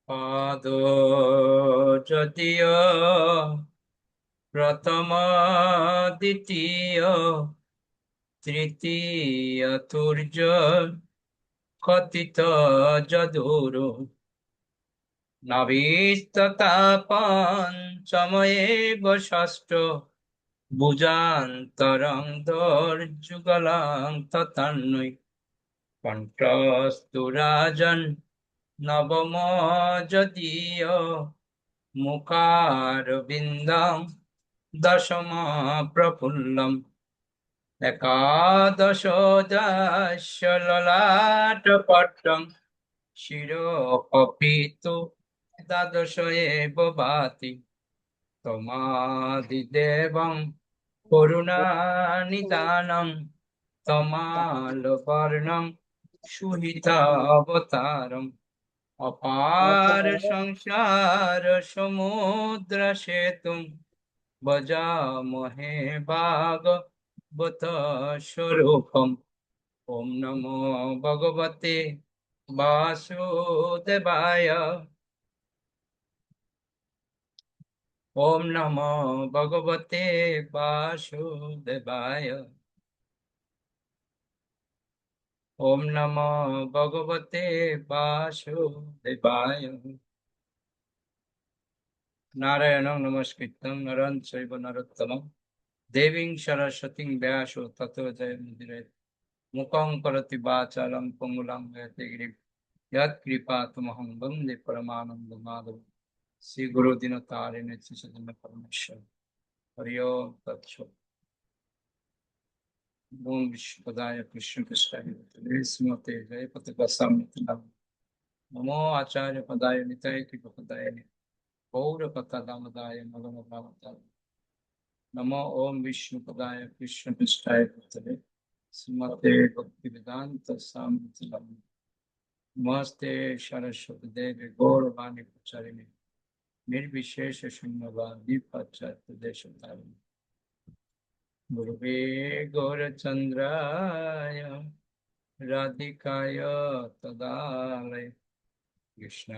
পদ যদিও প্রথম দ্বিতীয় তৃতীয় তুর্য কথিত যদুর নবীস্ততা পঞ্চময়েব ষষ্ঠ ভুজান্তরং দোর্যুগলং তথান্বৈ কণ্ঠস্তু রাজন নবম যদীয় মুখারবিন্দং দশম প্রফুল্লম একাদশ দাস্য ললাট পট্টং শিরোপীত দ্বাদশ এব ভাতি তমাদিদেবং করুণানিদানং তমালবর্ণং সুহিতাবতারম অপার সংসার সমুদ্র সেতুং ভজামহে ভাগবত স্বরূপম। ওম নমো ভগবতে বাসুদেবায়। ওম নমো ভগবতে বাসুদেবায়। ওম নমো ভগবতে বাসুদেবায়। নারায়ণং নমস্কৃত্যং নরং চৈব নরোত্তমং দেবীং সরস্বতীং ব্যাসো ততো জয়মুদীরয়েৎ। মুখং করোতি বাচালং পঙ্গুলাং হয়তে গিরিম यत्कृपातमहं वन्दे परमानन्दमाधवं। श्री गुरु दिनतारिणे श्रीचैतन्य परमेश्वर। हरि ओम तत्सत्। ओम विष्णुपदाय कृष्णकृष्णाय भूतले श्रीमते जयपति प्रसाद नमो आचार्य पदाय निताय कृपपदाय गौरपता दामदाय नगमदामदाय नमो ओम विष्णुपदाय कृष्णकृष्णाय भूतले श्रीमते भक्तिवेदांत स्वामी नमस्ते सरस्वती देवी गौरवाणी प्रचारिणे निर्विशेष शून्यवादी पाश्चात्य देशतारिणे गुरुवे गौरचंद्राय राधिकाय तदालय कृष्ण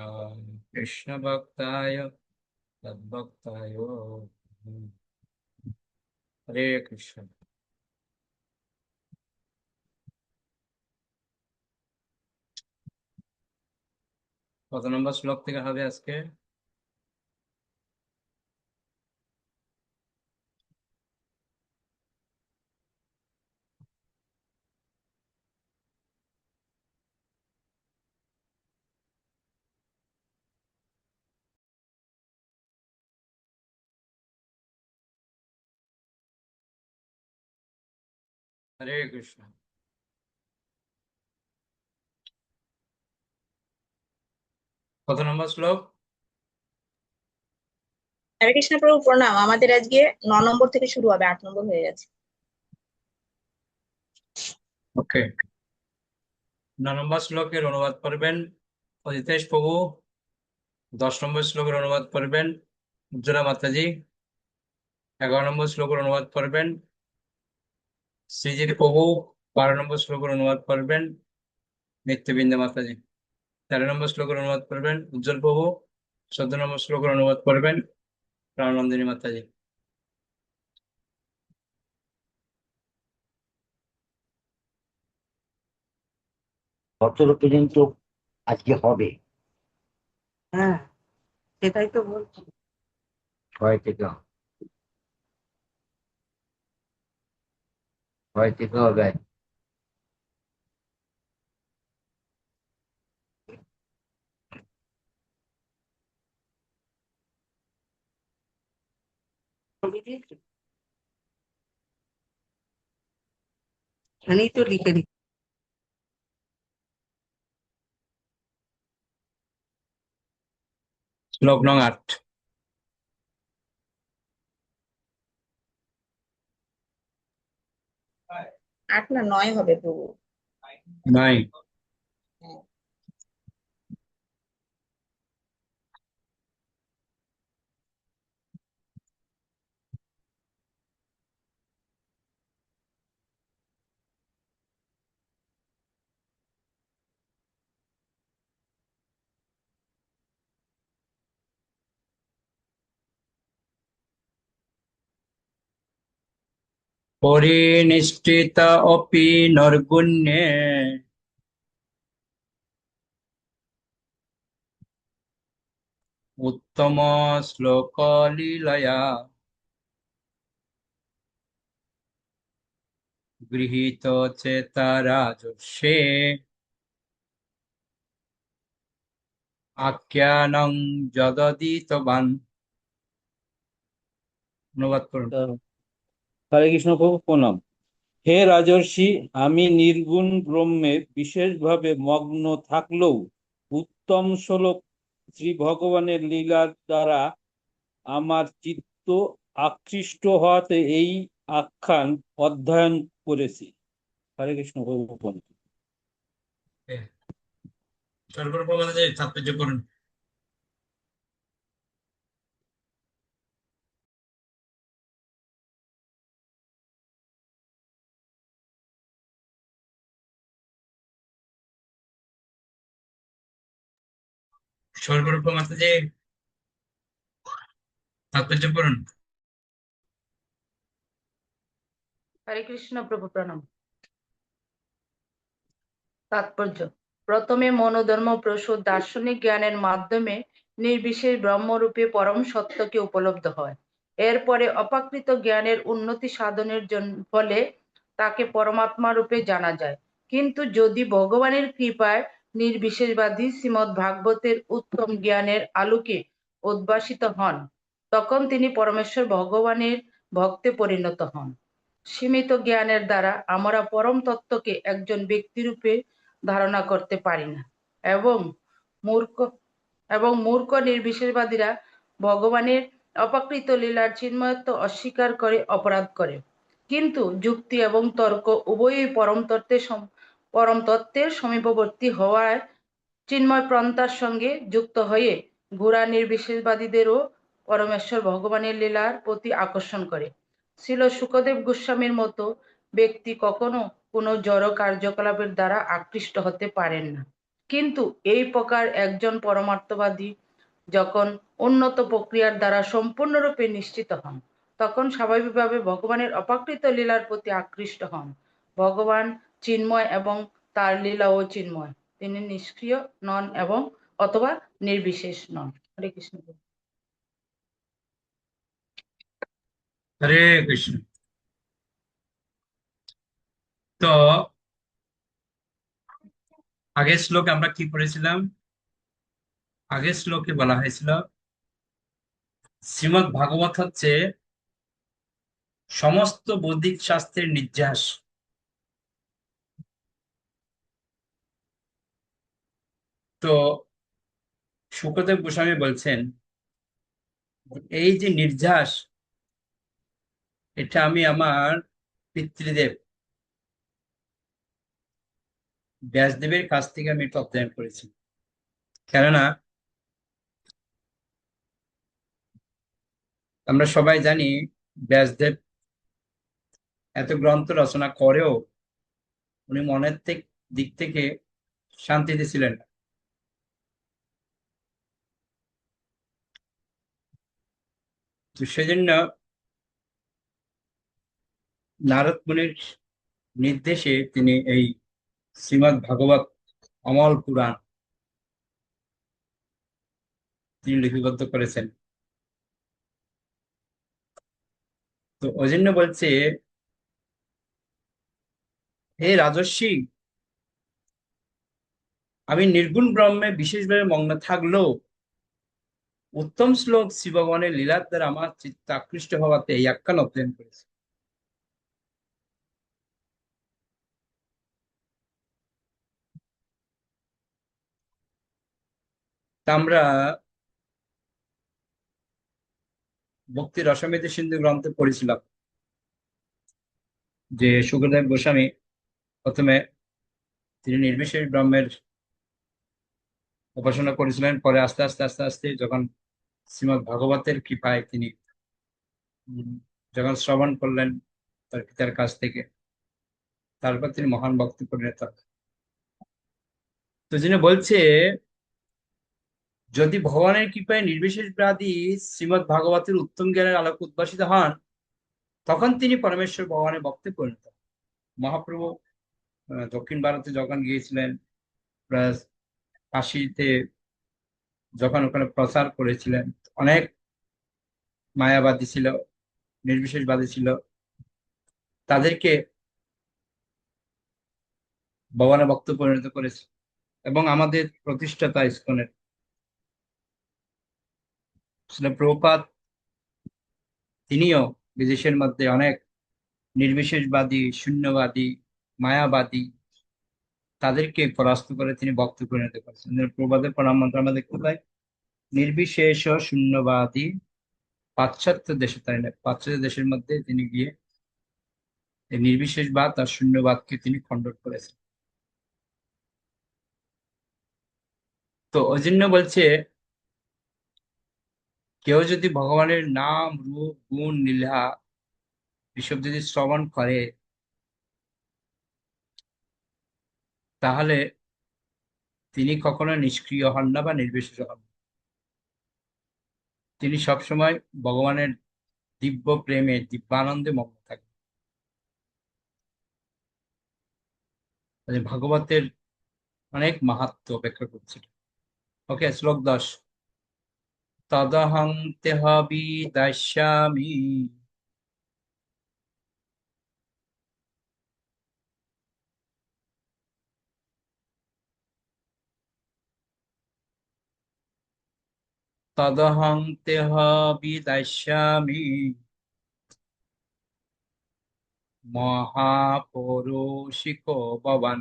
कृष्ण भक्ताय तद्भक्ताय हरे कृष्ण। কত নম্বর শ্লোক থেকে হবে আজকে? হরে কৃষ্ণ। কত নম্বর শ্লোক? হরে কৃষ্ণ প্রভু প্রণাম। আমাদের আজকে 9 নম্বর থেকে শুরু হবে, 8 নম্বর হয়ে গেছে। ওকে, 9 নম্বর শ্লোকের অনুবাদ করবেন অজিতেশ প্রভু। 10 নম্বর শ্লোকের অনুবাদ করবেন উজ্জ্বলা মাতাজি। 11 নম্বর শ্লোকের অনুবাদ করবেন শ্রীজির প্রভু। 12 নম্বর শ্লোকের অনুবাদ করবেন নিত্যবৃন্দা মাতাজি। 13 নম্বর শ্লোকের অনুবাদ করবেন উজ্জ্বল প্রভু। 14 নম্বর শ্লোকের অনুবাদ করবেন প্রাণনন্দিনী মাতাজি। কত পর্যন্ত আজকে হবে? হ্যাঁ, সেটাই তো বলছি। ছয় থেকে হবে। এখানেই তো লিখে দিই। শ্লোক নং 8। 8 না 9 হবে প্রভু। 9। হ্যাঁ। পরিনিষ্ঠিত অপি নৈর্গুণ্যে উত্তম শ্লোক লীলয়া গৃহীত চেতা রাজর্ষে আখ্যানং যদদিতবান। অনুবাদ করুন। হরে কৃষ্ণ প্রভু প্রণাম। হে রাজর্ষি, আমি নির্গুণ ব্রহ্মে বিশেষভাবে মগ্ন থাকলেও উত্তম শ্লোক শ্রী ভগবানের লীলার দ্বারা আমার চিত্ত আকৃষ্ট হওয়াতে এই আখ্যান অধ্যয়ন করেছি। হরে কৃষ্ণ প্রভু প্রণাম। সর্বপ্রথমে তাৎপর্য করুন। সর্বপ্রথম যে তাৎপর্য করুন। হরে কৃষ্ণ প্রভু প্রণাম। তাৎপর্য: প্রথমে মনোধর্ম প্রসূত দার্শনিক জ্ঞানের মাধ্যমে নির্বিশেষ ব্রহ্মরূপে পরম সত্যকে উপলব্ধ হয়। এরপরে অপ্রাকৃত জ্ঞানের উন্নতি সাধনের ফলে তাকে পরমাত্মা রূপে জানা যায়। কিন্তু যদি ভগবানের কৃপায় নির্বিশেষবাদী শ্রীমদ্ ভাগবতের উত্তম জ্ঞানের আলোকে উদ্ভাসিত হন, তখন তিনি পরমেশ্বর ভগবানের ভক্তে পরিণত হন। সীমিত জ্ঞানের দ্বারা আমরা পরম তত্ত্বকে একজন ব্যক্তিরূপে ধারণা করতে পারি না, এবং মূর্খ নির্বিশেষবাদীরা ভগবানের অপ্রাকৃত লীলার চিন্ময়ত্ব অস্বীকার করে অপরাধ করে। কিন্তু যুক্তি এবং তর্ক উভয়ই পরম তত্ত্বের সমীপবর্তী হওয়ায় চিন্ময় প্রন্থার সঙ্গে যুক্ত হয়ে গোড়া নির্বিশেষবাদীদেরও পরমেশ্বর ভগবানের লীলার প্রতি আকর্ষণ করে। শ্রীল শুকদেব গোস্বামীর মতো ব্যক্তি কখনো কোনো জড় কার্যকলাপের দ্বারা আকৃষ্ট হতে পারেন না। কিন্তু এই প্রকার একজন পরমার্থবাদী যখন উন্নত প্রক্রিয়ার দ্বারা সম্পূর্ণরূপে নিশ্চিত হন, তখন স্বাভাবিকভাবে ভগবানের অপ্রাকৃত লীলার প্রতি আকৃষ্ট হন। ভগবান চিন্ময় এবং তার লীলাও চিন্ময়। তিনি নিষ্ক্রিয় নন এবং অথবা নির্বিশেষ নন। হরে কৃষ্ণ। হরে কৃষ্ণ। তো আগের শ্লোকে আমরা কি পড়েছিলাম? আগের শ্লোকে বলা হয়েছিল শ্রীমদ্ ভাগবত হচ্ছে সমস্ত বৈদিক শাস্ত্রের নির্যাস। তো শুকদেব গোস্বামী বলছেন এই যে নির্যাস, এটা আমি আমার পিতৃদেব ব্যাসদেবের কাছ থেকে আমি এটা অধ্যয়ন করেছি। কেননা আমরা সবাই জানি ব্যাসদেব এত গ্রন্থ রচনা করেও উনি মনের দিক থেকে শান্তিতে ছিলেন না। তো সেজন্য নারদ মুনির নির্দেশে তিনি এই শ্রীমদ্ ভাগবত অমল পুরাণ তিনি লিপিবদ্ধ করেছেন। তো ওই জন্য বলছে, হে রাজর্ষি, আমি নির্গুণ ব্রহ্মে বিশেষভাবে মগ্ন থাকলেও উত্তম শ্লোক শ্রী ভগবানের লীলার দ্বারা আমার চিত্ত আকৃষ্ট হওয়াতে এই আখ্যান অধ্যয়ন করেছে। তা আমরা ভক্তি রসমৃদ্ধ সিন্ধু গ্রন্থে পড়েছিলাম যে শুকদেব গোস্বামী প্রথমে তিনি নির্বিশেষ ব্রহ্মের উপাসনা করেছিলেন, পরে আস্তে আস্তে আস্তে আস্তে যখন শ্রীমদ্ ভাগবতের কৃপায় তিনি যখন শ্রবণ করলেন তার পিতার কাছ থেকে, তারপর তিনি মহান ভক্তি পরিণত হন। তো যিনি বলছে যদি ভগবানের কৃপায় নির্বিশেষবাদী শ্রীমদ্ ভাগবতের উত্তম জ্ঞানের আলোক উদ্ভাসিত হন, তখন তিনি পরমেশ্বর ভগবানের ভক্তে পরিণত হন। মহাপ্রভু দক্ষিণ ভারতে যখন গিয়েছিলেন, প্লাস কাশীতে যখন ওখানে প্রচার করেছিলেন, অনেক মায়াবাদী ছিল, নির্বিশেষবাদী ছিল, তাদেরকে ভগবানের ভক্ত পরিণত করেছে। এবং আমাদের প্রতিষ্ঠাতা ইসকনের শ্রীল প্রভুপাদ, তিনিও বিদেশের মধ্যে অনেক নির্বিশেষবাদী, শূন্যবাদী, মায়াবাদী, তাদেরকে পরাস্ত করে তিনি ভক্ত পরিণত করেছেন। প্রভুপাদের প্রণাম মন্ত্র আমরা দেখতে পাই, নির্বিশেষ শূন্যবাদী পাশ্চাত্য দেশে, তাই না, পাশ্চাত্য দেশের মধ্যে তিনি গিয়ে এই নির্বিশেষবাদ আর শূন্যবাদকে তিনি খণ্ডন করেছেন। তো ওই জন্য বলছে, কেউ যদি ভগবানের নাম, রূপ, গুণ, লীলা এসব যদি শ্রবণ করে, তাহলে তিনি কখনো নিষ্ক্রিয় হন না বা নির্বিশেষ হন না। তিনি সবসময় ভগবানের দিব্য প্রেমে, দিব্যানন্দে মগ্ন থাকেন। ভাগবতের অনেক মাহাত্ম্য ব্যাখ্যা করছিল। ওকে, শ্লোক 10। তদহং তেহ বিদাস্যামি তদহং তেহ বিদাস্যামি মহাপৌরুষিকো ভবান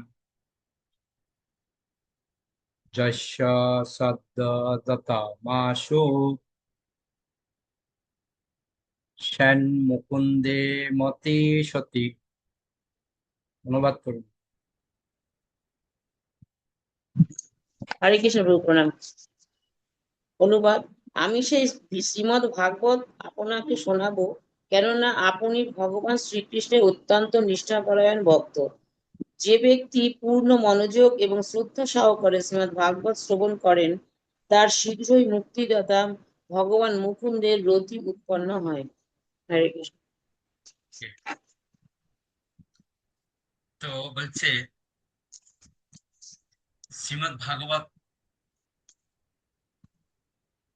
যস্য সদ্য দতমাশু সেন মুকুন্দে মতি সতী। অনুবাদ করুন। হরে কৃষ্ণ প্রভু প্রণাম। অনুবাদ: আমি সেই শ্রীমদ ভাগবত আপনাকে শোনাবো, কেননা আপনি ভগবান শ্রীকৃষ্ণের অত্যন্ত নিষ্ঠাপরায়ণ ভক্ত। যে ব্যক্তি পূর্ণ মনোযোগ এবং শ্রদ্ধা সহকারে শ্রীমদ ভাগবত শ্রবণ করেন, তার শীঘ্রই মুক্তিদাতা ভগবান মুকুন্দের রতি উৎপন্ন হয়। হরে কৃষ্ণ। তো বলছে, শ্রীমদ ভাগবত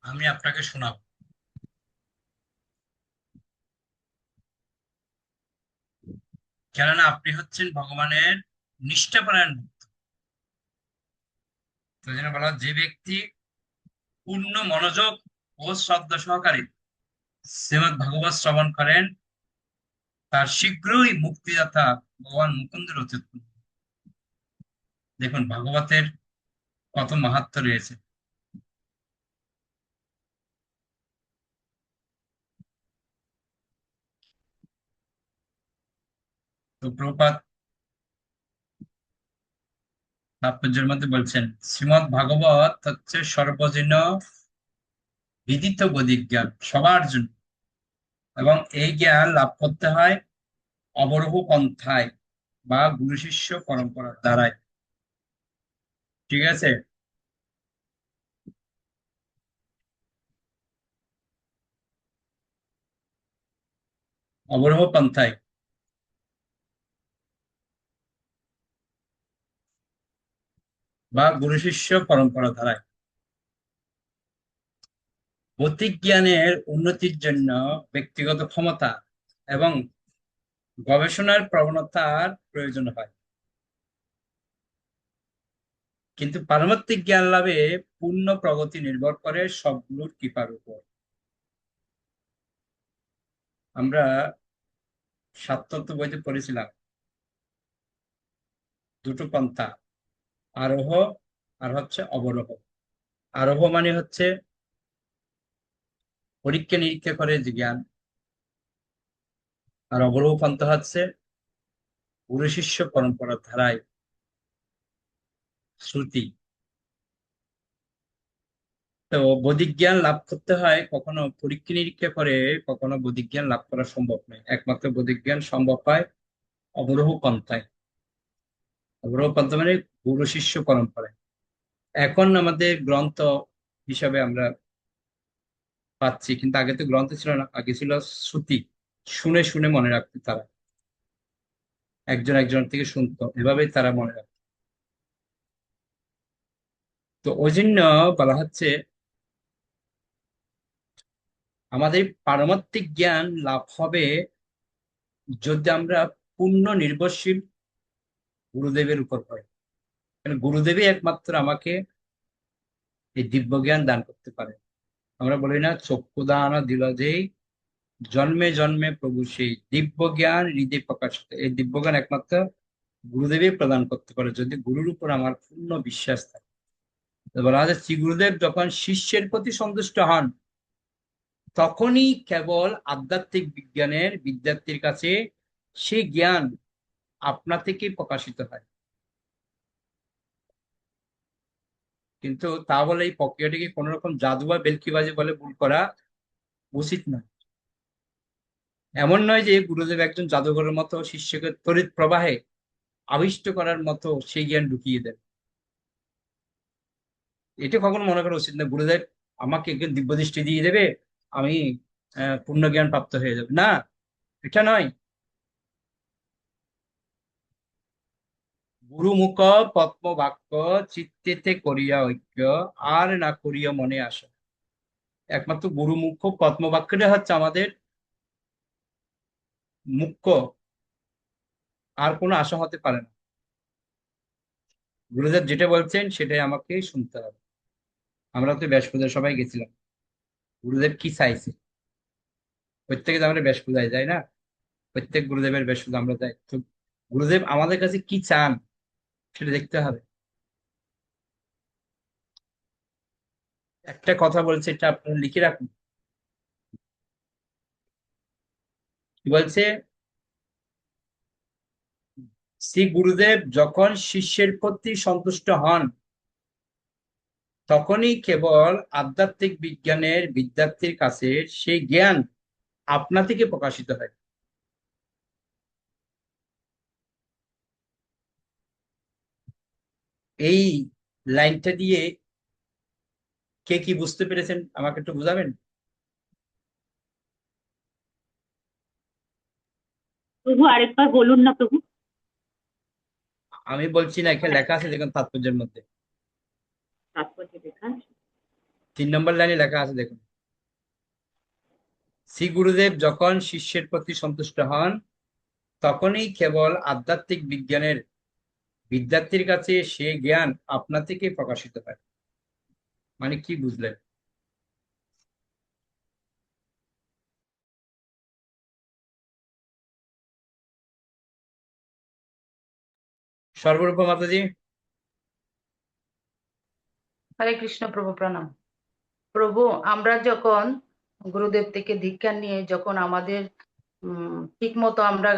আমি আপনাকে শোনাব, কেননা আপনি হচ্ছেন ভগবানের নিষ্ঠাপরায়ণ ভক্ত। তো যেন বলা, যে ব্যক্তি পূর্ণ মনোযোগ ও শ্রদ্ধা সহকারে শ্রীমদ ভাগবত শ্রবণ করেন, তার শীঘ্রই মুক্তিদাতা ভগবান মুকুন্দের রতি উৎপন্ন। দেখুন ভাগবতের কত মাহাত্ম্য রয়েছে। তো প্রভুপাদ তাৎপর্যের মধ্যে বলছেন, শ্রীমদ ভাগবত হচ্ছে সর্বজনীন বিদিত বৈদিক জ্ঞান, সবার জন্য, এবং এই জ্ঞান লাভ করতে হয় অবরোহ পন্থায় বা গুরু শিষ্য পরম্পরার দ্বারাই। ঠিক আছে? অবরোহ পন্থায় বা গুরু শিষ্য পরম্পরা দ্বারায়। ভৌতিক জ্ঞানের উন্নতির জন্য ব্যক্তিগত ক্ষমতা এবং গবেষণার প্রবণতার প্রয়োজন হয়, কিন্তু পারমার্থিক জ্ঞান লাভে পূর্ণ প্রগতি নির্ভর করে সবগুলোর কৃপার উপর। আমরা সাততত্ত্ব বইতে পড়েছিলাম দুটো পন্থা, আরোহ আর হচ্ছে অবরোহ। আরোহ মানে হচ্ছে পরীক্ষা নিরীক্ষা করে যে জ্ঞান, আর অবরোহ পন্থা হচ্ছে গুরু শিষ্য পরম্পরার ধারায় শ্রুতি। তো বৈদিক জ্ঞান লাভ করতে হয় কখনো পরীক্ষা নিরীক্ষা করে, কখনো বৈদিক জ্ঞান লাভ করা সম্ভব নয়। একমাত্র বৈদিক জ্ঞান সম্ভব হয় অবরোহ পন্থায়। অবরোহ পন্থা মানে গুরু শিষ্য পরম্পরায়। এখন আমাদের গ্রন্থ হিসাবে আমরা পাচ্ছি, কিন্তু আগে তো গ্রন্থ ছিল না, আগে ছিল শ্রুতি। শুনে শুনে মনে রাখতো তারা, একজন একজনের থেকে শুনতো, এভাবেই তারা মনে রাখতো। তো ওই জন্য বলা হচ্ছে আমাদের পারমার্থিক জ্ঞান লাভ হবে যদি আমরা পূর্ণ নির্ভরশীল গুরুদেবের উপর হয়। কারণ গুরুদেবই একমাত্র আমাকে এই দিব্য জ্ঞান দান করতে পারে। আমরা বলি না, চক্ষু দান দিল যেই, জন্মে জন্মে প্রভু সেই, দিব্য জ্ঞান হৃদয় প্রকাশিত। এই দিব্য জ্ঞান একমাত্র গুরুদেবই প্রদান করতে পারে যদি গুরুর উপর আমার পূর্ণ বিশ্বাস থাকে। তো বলা হয় যে শ্রী গুরুদেব যখন শিষ্যের প্রতি সন্তুষ্ট হন, তখনই কেবল আধ্যাত্মিক বিজ্ঞানের বিদ্যার্থীর কাছে সেই জ্ঞান আপনা থেকেই প্রকাশিত হয়। কিন্তু তা বলে এই প্রক্রিয়াটিকে কোন রকম জাদু বা বেলকিবাজি বলে ভুল করা উচিত নয়। এমন নয় যে গুরুদেব একজন জাদুঘরের মতো শিষ্যকে তড়িৎ প্রবাহে আবিষ্ট করার মতো সেই জ্ঞান ঢুকিয়ে দেন। এটা কখনো মনে করা উচিত না গুরুদেব আমাকে একজন দিব্য দৃষ্টি দিয়ে দেবে, আমি পূর্ণ জ্ঞান প্রাপ্ত হয়ে যাবে, না, এটা নয়। গুরুমুখ পদ্ম বাক্য চিত্তেতে করিয়া ঐক্য, আর না করিয়া মনে আসা। একমাত্র গুরুমুখ পদ্ম বাক্যটা হচ্ছে আমাদের মুখ্য, আর কোনো আশা হতে পারে না। গুরুদেব যেটা বলছেন সেটাই আমাকে শুনতে হবে। আমরা তো ব্যাস পূজায় সবাই গেছিলাম, গুরুদেব কি চাইছে, প্রত্যেকে তো আমরা ব্যাস পূজায় যাই না, প্রত্যেক গুরুদেবের ব্যাস পূজা আমরা যাই, তো গুরুদেব আমাদের কাছে কি চান সেটা দেখতে হবে। একটা কথা বলছে, এটা আপনারা লিখে রাখুন। কি বলছে? শ্রী গুরুদেব যখন শিষ্যের প্রতি সন্তুষ্ট হন, তখনই কেবল আধ্যাত্মিক বিজ্ঞানের বিদ্যার্থীর কাছে সেই জ্ঞান আপনা থেকে প্রকাশিত হয়। এই লাইনটা দিয়ে কে কি বুঝতে পেরেছেন আমাকে একটু বুঝাবেন? প্রভু আরেকবার বলুন না প্রভু। আমি বলছি না, এখানে লেখা আছে দেখুন তাৎপর্যের মধ্যে, তাৎপর্য দেখান। 3 নম্বর লাইনে লেখা আছে দেখুন, শ্রী গুরুদেব যখন শিষ্যের প্রতি সন্তুষ্ট হন, তখনই কেবল আধ্যাত্মিক বিজ্ঞানের বিদ্যার্থীর কাছে সে জ্ঞান আপনা থেকে প্রকাশিত হয়। মানে কি বুঝলেন? সর্বরূপ মাতাজি। হরে কৃষ্ণ প্রভু, প্রণাম। প্রভু, আমরা যখন গুরুদেব থেকে দীক্ষা নিয়ে যখন আমাদের ঠিক মতো আমরা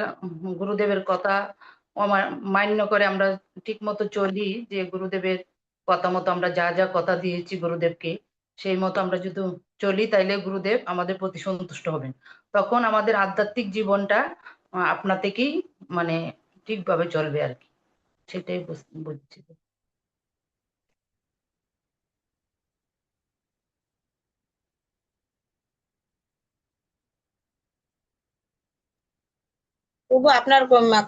গুরুদেবের কথা মান্য করে আমরা ঠিক মতো চলি, যে গুরুদেবের কথা মতো আমরা যা যা কথা দিয়েছি গুরুদেবকে সেই মতো আমরা যদি চলি, তাইলে গুরুদেব আমাদের প্রতি সন্তুষ্ট হবেন। তখন আমাদের আধ্যাত্মিক জীবনটা আপনা থেকেই মানে ঠিকভাবে চলবে আর কি, সেটাই বুঝছি। প্রভু আপনার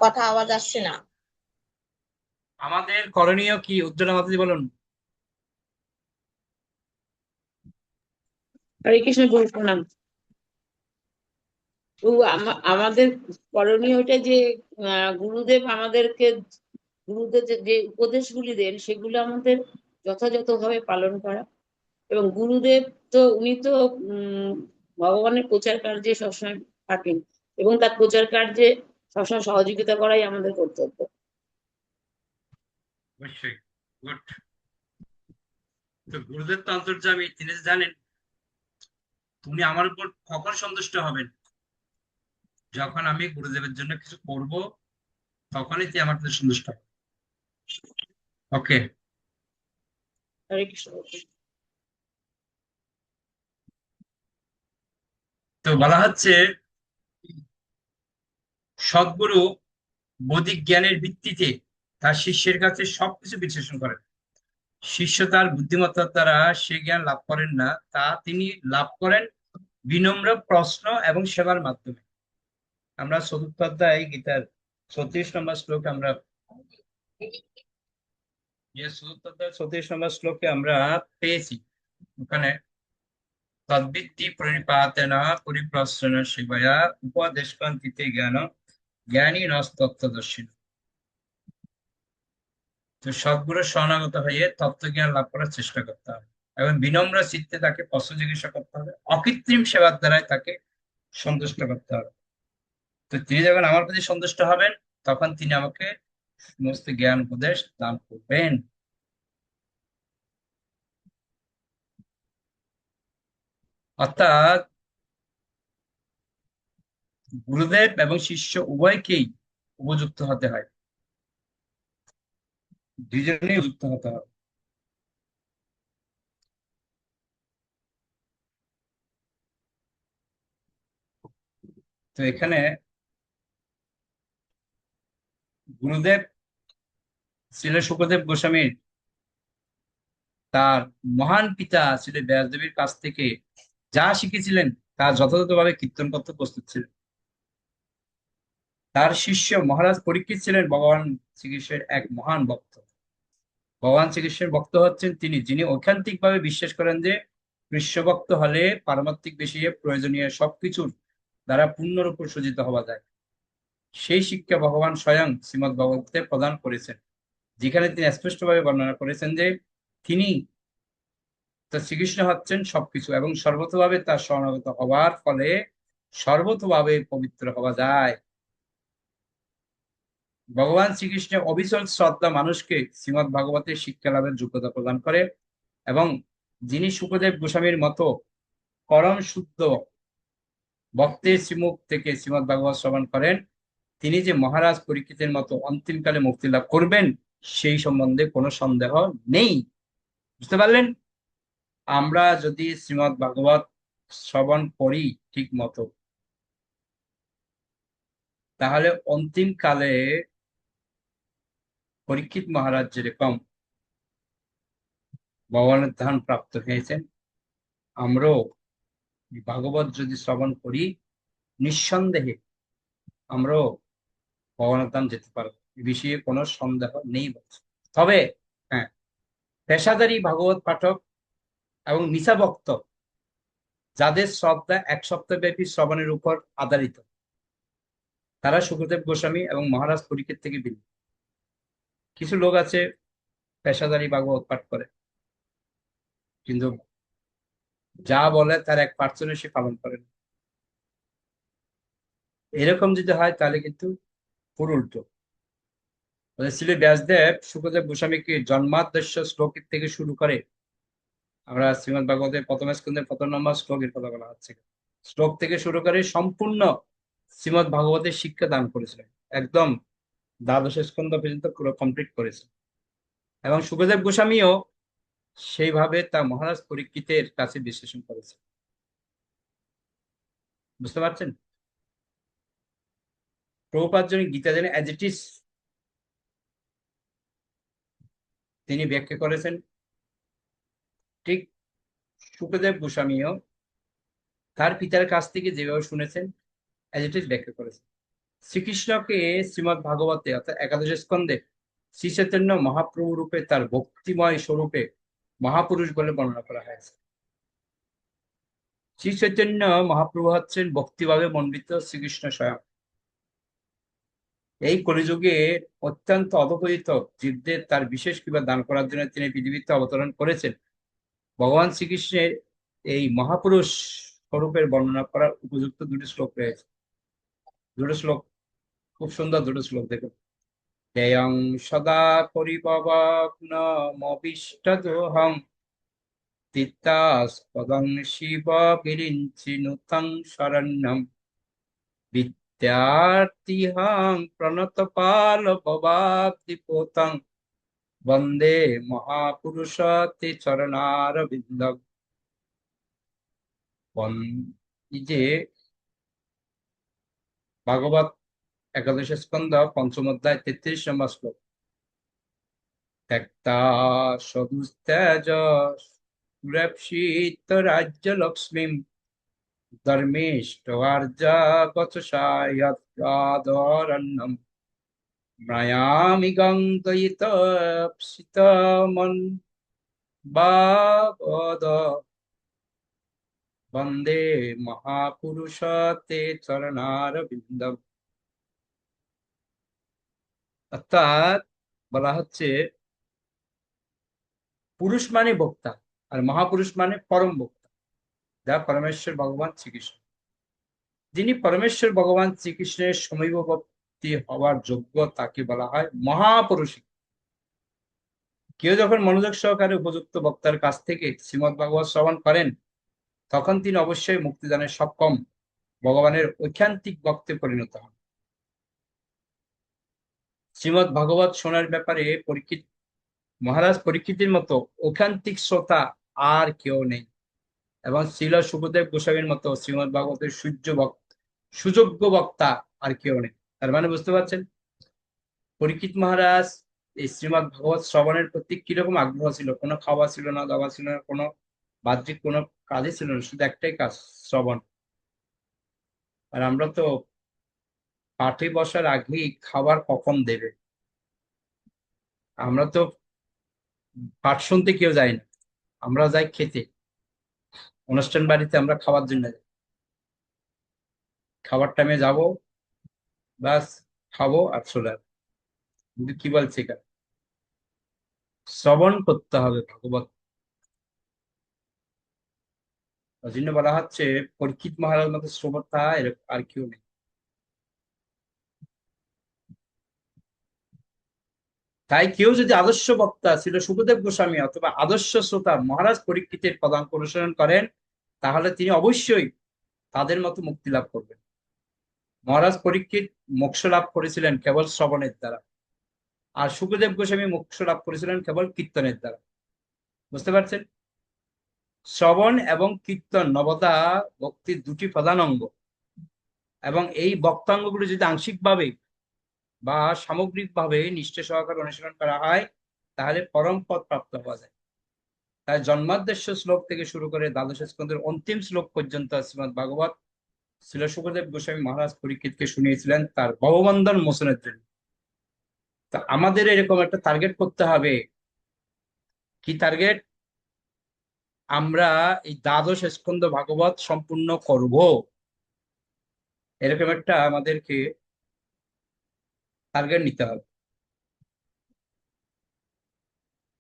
কথা আওয়াজ আসছে না। আমাদের করণীয় কি, উজ্জ্বলা মাতাজি বলুন। হরে কৃষ্ণ প্রভু, প্রণাম। প্রভু আমাদের করণীয় ওইটা যে গুরুদেব আমাদেরকে, গুরুদেব যে উপদেশগুলি দেন সেগুলো আমাদের যথাযথভাবে পালন করা। এবং গুরুদেব তো উনি তো ভগবানের প্রচার কার্যে সবসময় থাকেন, এবং তার প্রচার কার্যে সবসময় সহযোগিতা করাই আমাদের কর্তব্য। অবশ্যই, গুড। তো গুরুদেব তো অন্তর্যামী, তিনি জানেন তুমি আমার উপর কখন সন্তুষ্ট হবেন, যখন আমি গুরুদেবের জন্য কিছু করব তখনই তিনি আমার প্রতি সন্তুষ্ট হবে। ওকে। হরে কৃষ্ণ। তো বলা হচ্ছে সদ্গুরু বৈদিক জ্ঞানের ভিত্তিতে তার শিষ্যের কাছে সবকিছু বিশ্লেষণ করেন। শিষ্য তার বুদ্ধিমত্তার দ্বারা সে জ্ঞান লাভ করেন না, তা তিনি লাভ করেন বিনম্র প্রশ্ন এবং সেবার মাধ্যমে। আমরা চতুর্থ অধ্যায় গীতার 34 নম্বর শ্লোক আমরা চতুর্থ অধ্যায় 34 নম্বর শ্লোকে আমরা পেয়েছি। ওখানে তদ্বিদ্ধি প্রণিপাতেন পরিপ্রশ্রণ শিবয়া উপদেশকান্তিতে জ্ঞানী নস্তত্ত্বদর্শী। তো সদ্গুরু শরণাগত হয়ে তত্ত্বজ্ঞান লাভ করার চেষ্টা করতে হবে এবং বিনম্র চিত্তে তাকে প্রশ্ন জিজ্ঞাসা করতে হবে, অকৃত্রিম সেবার দ্বারাই তাকে সন্তুষ্ট করতে হবে। তো তিনি যখন আমার প্রতি সন্তুষ্ট হবেন তখন তিনি আমাকে সমস্ত জ্ঞান উপদেশ দান করবেন। অর্থাৎ গুরুদেব এবং শিষ্য উভয়কেই উপযুক্ত হতে হয়, দুইজনেই উপযুক্ত হতে হবে। তো এখানে গুরুদেব ছিলেন শুকদেব গোস্বামীর তার মহান পিতা ছিলেন ব্যাসদেবের কাছ থেকে যা শিখেছিলেন তা যথাযথভাবে কীর্তন করতে প্রস্তুত ছিলেন। তার শিষ্য মহারাজ পরীক্ষিত ছিলেন ভগবান শ্রীকৃষ্ণের এক মহান ভক্ত। ভগবান শ্রীকৃষ্ণের ভক্ত হচ্ছেন তিনি, যিনি ঐকান্তিক ভাবে বিশ্বাস করেন যে কৃষ্ণ ভক্ত হলে পারমাত্মিক বিষয়ে প্রয়োজনীয় সবকিছুর দ্বারা পূর্ণরূপে সজ্জিত হওয়া যায়। সেই শিক্ষা ভগবান স্বয়ং শ্রীমদ ভগবতে প্রদান করেছেন, যেখানে তিনি স্পষ্টভাবে বর্ণনা করেছেন যে তিনি শ্রীকৃষ্ণ হচ্ছেন সবকিছু এবং সর্বতভাবে তার শরণাগত হওয়ার ফলে সর্বতভাবে পবিত্র হওয়া যায়। ভগবান শ্রীকৃষ্ণের অবিচল শ্রদ্ধা মানুষকে শ্রীমদ ভাগবতের শিক্ষা লাভের যোগ্যতা প্রদান করে এবং যিনি শুকদেব গোস্বামীর মতো পরম শুদ্ধ ভক্তের শ্রীমুখ থেকে শ্রীমদ ভাগবত শ্রবণ করেন, তিনি যে মহারাজ পরীক্ষিতের মতো অন্তিমকালে মুক্তি লাভ করবেন সেই সম্বন্ধে কোনো সন্দেহ নেই। বুঝতে পারলেন? আমরা যদি শ্রীমদ ভাগবত শ্রবণ করি ঠিক মতো, তাহলে অন্তিম কালে পরীক্ষিত মহারাজ যেরকম ভগবানের ধান প্রাপ্ত হয়েছেন, আমরাও ভাগবত যদি শ্রবণ করি নিঃসন্দেহে আমরাও ভগবানের ধাম যেতে পারবো, এ বিষয়ে কোনো সন্দেহ নেই। তবে হ্যাঁ, পেশাদারী ভাগবত পাঠক এবং নিশা ভক্ত যাদের শ্রদ্ধা এক সপ্তাহ ব্যাপী শ্রবণের উপর আধারিত, তারা শুকদেব গোস্বামী এবং মহারাজ পরীক্ষিত থেকে ভিন্ন। কিছু লোক আছে পেশাদারী ভাগবত পাঠ করে, কিন্তু যা বলে তার 1% সে পালন করে না। এরকম যদি হয় তাহলে কিন্তু পুরো উল্টো। শ্রী ব্যাসদেব শুকদেব গোস্বামীকে জন্মাদ্দেশ্য শ্লোকের থেকে শুরু করে, আমরা শ্রীমদ ভাগবতের প্রথম স্কন্ধের 1 নম্বর শ্লোকের কথা বলা হচ্ছে, শ্লোক থেকে শুরু করে সম্পূর্ণ শ্রীমদ ভাগবতের শিক্ষা দান করেছিলেন, একদম দ্বাদশ স্কন্ধ পর্যন্ত পুরো কমপ্লিট করেছে। এবং শুকদেব গোস্বামীও সেইভাবে তা মহারাজ পরীক্ষিতের কাছে বিশ্লেষণ করেছে। বুঝতে পারছেন? প্রভুপাদ যিনি গীতা যেন অ্যাজ ইট ইজ তিনি ব্যাখ্যা করেছেন, ঠিক শুকদেব গোস্বামীও তার পিতার কাছ থেকে যেভাবে শুনেছেন অ্যাজ ইট ইজ ব্যাখ্যা করেছেন। শ্রীকৃষ্ণকে শ্রীমদ ভাগবতে অর্থাৎ একাদশ স্কন্ধে শ্রী চৈতন্য মহাপ্রভু রূপে তার ভক্তিময় স্বরূপে মহাপুরুষ বলে বর্ণনা করা হয়েছে। শ্রী চৈতন্য মহাপ্রভু হচ্ছেন ভক্তিভাবে মণ্ডিত শ্রীকৃষ্ণ স্বয়ং। এই কলিযুগে অত্যন্ত অধপতিত জীবদের তার বিশেষ কৃপা দান করার জন্য তিনি পৃথিবীতে অবতরণ করেছেন। ভগবান শ্রীকৃষ্ণের এই মহাপুরুষ স্বরূপের বর্ণনা করার উপযুক্ত দুটি শ্লোক রয়েছে। দুটো শ্লোক খুব সুন্দর, দুটো শ্লোক দেখুন। ध्येयं सदा परिभवग्नमभीष्टदोहं तीर्थास्पदं शिव विरिञ्चिनुतं शरण्यं विद्यार्थिहं प्रणतपालभवाब्धिपोतं वन्दे महापुरुष ते चरणारविन्दं। এই যে ভাগবত একাদশ স্কন্ধ 5ম অধ্যায় 33 নম্বর শ্লোক, ত্যক্তা সদুস্তেজ সুরেপ্সিত রাজ্যলক্ষ্মীম ধর্মিষ্ঠভার্যা গচ্ছায়াদরণ্যম মায়ামিগং দয়িতপ্সিতমন বাবদ বন্দে মহাপুরুষ তে চরণারবিন্দম। অর্থাৎ বলা হচ্ছে পুরুষ মানে বক্তা আর মহাপুরুষ মানে পরম বক্তা, যা পরমেশ্বর ভগবান শ্রীকৃষ্ণ। যিনি পরমেশ্বর ভগবান শ্রীকৃষ্ণের সমীপবর্তী হওয়ার যোগ্য তাকে বলা হয় মহাপুরুষ। কেউ যখন মনোযোগ সহকারে উপযুক্ত বক্তার কাছ থেকে শ্রীমদ্ ভাগবত শ্রবণ করেন তখন তিনি অবশ্যই মুক্তিদানের সক্ষম ভগবানের ঐকান্তিক ভক্তে পরিণত হন। শ্রীমদ্ ভাগবত শোনার ব্যাপারে মহারাজ পরীক্ষিতের মতো ঐকান্তিক শ্রোতা আর কেউ নেই, এবং শ্রীল সুখদেব গোস্বামীর মতো শ্রীমদ্ ভাগবতের সুযোগ্য বক্তা আর কেউ নেই। তার মানে বুঝতে পারছেন পরীক্ষিত মহারাজ এই শ্রীমদ্ ভাগবত শ্রবণের প্রতি কিরকম আগ্রহ ছিল। কোনো খাওয়া ছিল না, দাওয়া ছিল না, কোনো বাহ্যিক কোনো কাজই ছিল না, শুধু একটাই কাজ, শ্রবণ। আর আমরা তো পাঠে বসার আগেই খাবার কখন দেবে, আমরা তো পাঠ শুনতে কেউ যাই না, আমরা যাই খেতে। অনুষ্ঠান বাড়িতে আমরা খাওয়ার জন্য যাই, খাবার টাইমে যাবো, ব্যাস খাবো আর চলে আসবো। কিন্তু কি বলছে এখানে শ্রবণ করতে হবে ভাগবত। ওই জন্য বলা হচ্ছে পরীক্ষিত মহারাজ মতো শ্রোতা এরকম আর কেউ নেই। তাই কেউ যদি আদর্শ বক্তা ছিল সুখদেব গোস্বামী অথবা আদর্শ শ্রোতা মহারাজ পরীক্ষিতের পদাঙ্ক অনুসরণ করেন তাহলে তিনি অবশ্যই তাদের মতো মুক্তি লাভ করবেন। মহারাজ পরীক্ষিত মোক্ষ লাভ করেছিলেন কেবল শ্রবণের দ্বারা, আর সুখদেব গোস্বামী মোক্ষ লাভ করেছিলেন কেবল কীর্তনের দ্বারা। বুঝতে পারছেন শ্রবণ এবং কীর্তন নবদা ভক্তির দুটি প্রধান অঙ্গ, এবং এই বক্তাঙ্গগুলো যদি আংশিকভাবে বা সামগ্রিকভাবে নিষ্ঠা সহকারে অনুসরণ করা হয় তাহলে পরম পদ প্রাপ্ত হওয়া যায়। তাই জন্মাদ্দেশ্য শ্লোক থেকে শুরু করে দ্বাদশ স্কন্ধের অন্তিম শ্লোক পর্যন্ত শ্রীমদ্ ভাগবত শ্রীল সুখদেব গোস্বামী মহারাজ পরীক্ষিতকে শুনিয়েছিলেন তার ভববন্ধন মোচনের জন্য। তা আমাদের এরকম একটা টার্গেট করতে হবে। কি টার্গেট? আমরা এই দ্বাদশ স্কন্ধ ভাগবত সম্পূর্ণ করব, এরকম একটা আমাদেরকে টার্গেট নিতে হবে।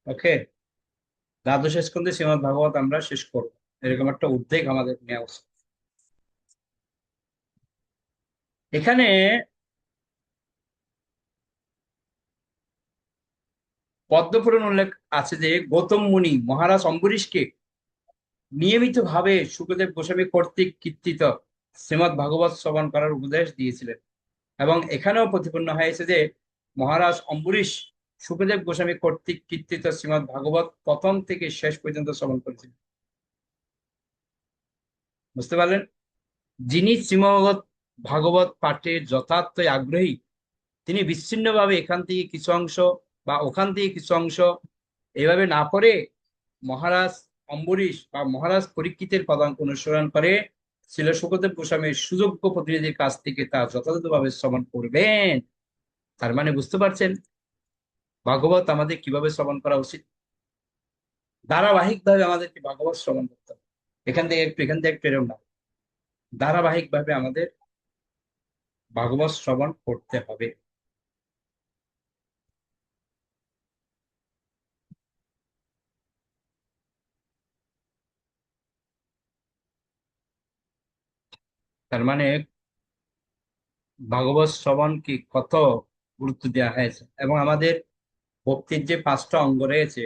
ওকে, দ্বাদশ স্কন্ধে শ্রীমদ্ ভাগবত আমরা শেষ করব, এরকম একটা উদ্যোগ আমাদের নেওয়া উচিত। এখানে পদ্মপুরাণ উল্লেখ আছে যে গৌতম মুনি মহারাজ অম্বরীশকে নিয়মিত ভাবে সুখদেব গোস্বামী কর্তৃক কীর্তিত শ্রীমদ্ ভাগবত শ্রবণ করার উপদেশ দিয়েছিলেন, এবং এখানেও প্রতিপন্ন হয়েছে যে মহারাজ অম্বরীশ সুখদেব গোস্বামী কর্তৃক কীর্তিত শ্রীমদ্ ভাগবত প্রথম থেকে শেষ পর্যন্ত শ্রবণ করেছিলেন। বুঝতে পারলেন যিনি শ্রীমদ্ ভাগবত পাঠের যথার্থ আগ্রহী তিনি বিচ্ছিন্নভাবে এখান থেকে কিছু অংশ বা ওখান থেকে কিছু অংশ এইভাবে না পড়ে মহারাজ অম্বরীশ বা মহারাজ পরীক্ষিতের পদাঙ্ক অনুসরণ করে শ্রীল সুখদেব গোস্বামীর সুযোগ্য প্রতিনিধির কাছ থেকে তা যথাযথভাবে শ্রবণ করবেন। তার মানে বুঝতে পারছেন ভাগবত আমাদের কিভাবে শ্রবণ করা উচিত। ধারাবাহিক ভাবে আমাদেরকে ভাগবত শ্রবণ করতে হবে, এখান থেকে একটু এখান থেকে একটু এরকম না, ধারাবাহিক ভাবে আমাদের ভাগবত শ্রবণ করতে হবে। তার মানে ভাগবত শ্রবণ কি কত গুরুত্ব দেওয়া হয়েছে, এবং আমাদের ভক্তির যে 5টা অঙ্গ রয়েছে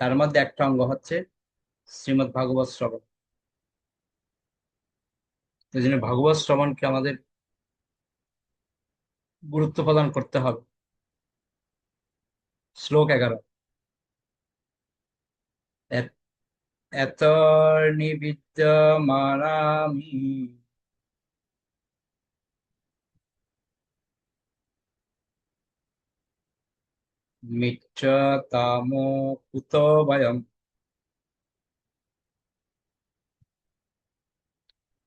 তার মধ্যে একটা অঙ্গ হচ্ছে শ্রীমদ্ ভাগবত শ্রবণ। এই জন্য ভাগবত শ্রবণকে আমাদের গুরুত্ব প্রদান করতে হবে। শ্লোক 11 এত নিবিদ্যমানামি মিচ্ছতামো কুতো ভয়ম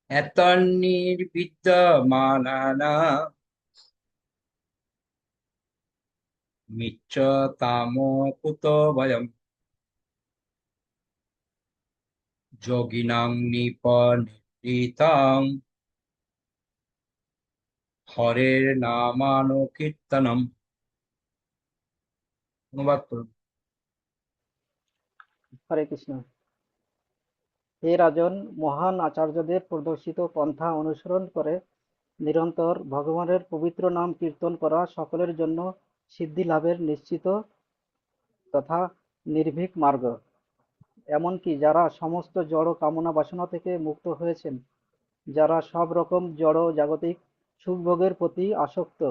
এত নির্বিদ্যমানা মিচ্ছতামো কুত ভয়ম যোগিনাং নিপনিতাং হরের নামানুকীর্তনম। অনুবাদ করুন। হরে কৃষ্ণ। হে রাজন, মহান আচার্যদের প্রদর্শিত পন্থা অনুসরণ করে নিরন্তর ভগবানের পবিত্র নাম কীর্তন করা সকলের জন্য সিদ্ধি লাভের নিশ্চিত তথা নির্ভীক মার্গ। এমনকি যারা সমস্ত জড় কামনা বাসনা থেকে মুক্ত হয়েছেন, যারা সব রকম জড় জাগতিক সুখভোগের প্রতি আসক্ত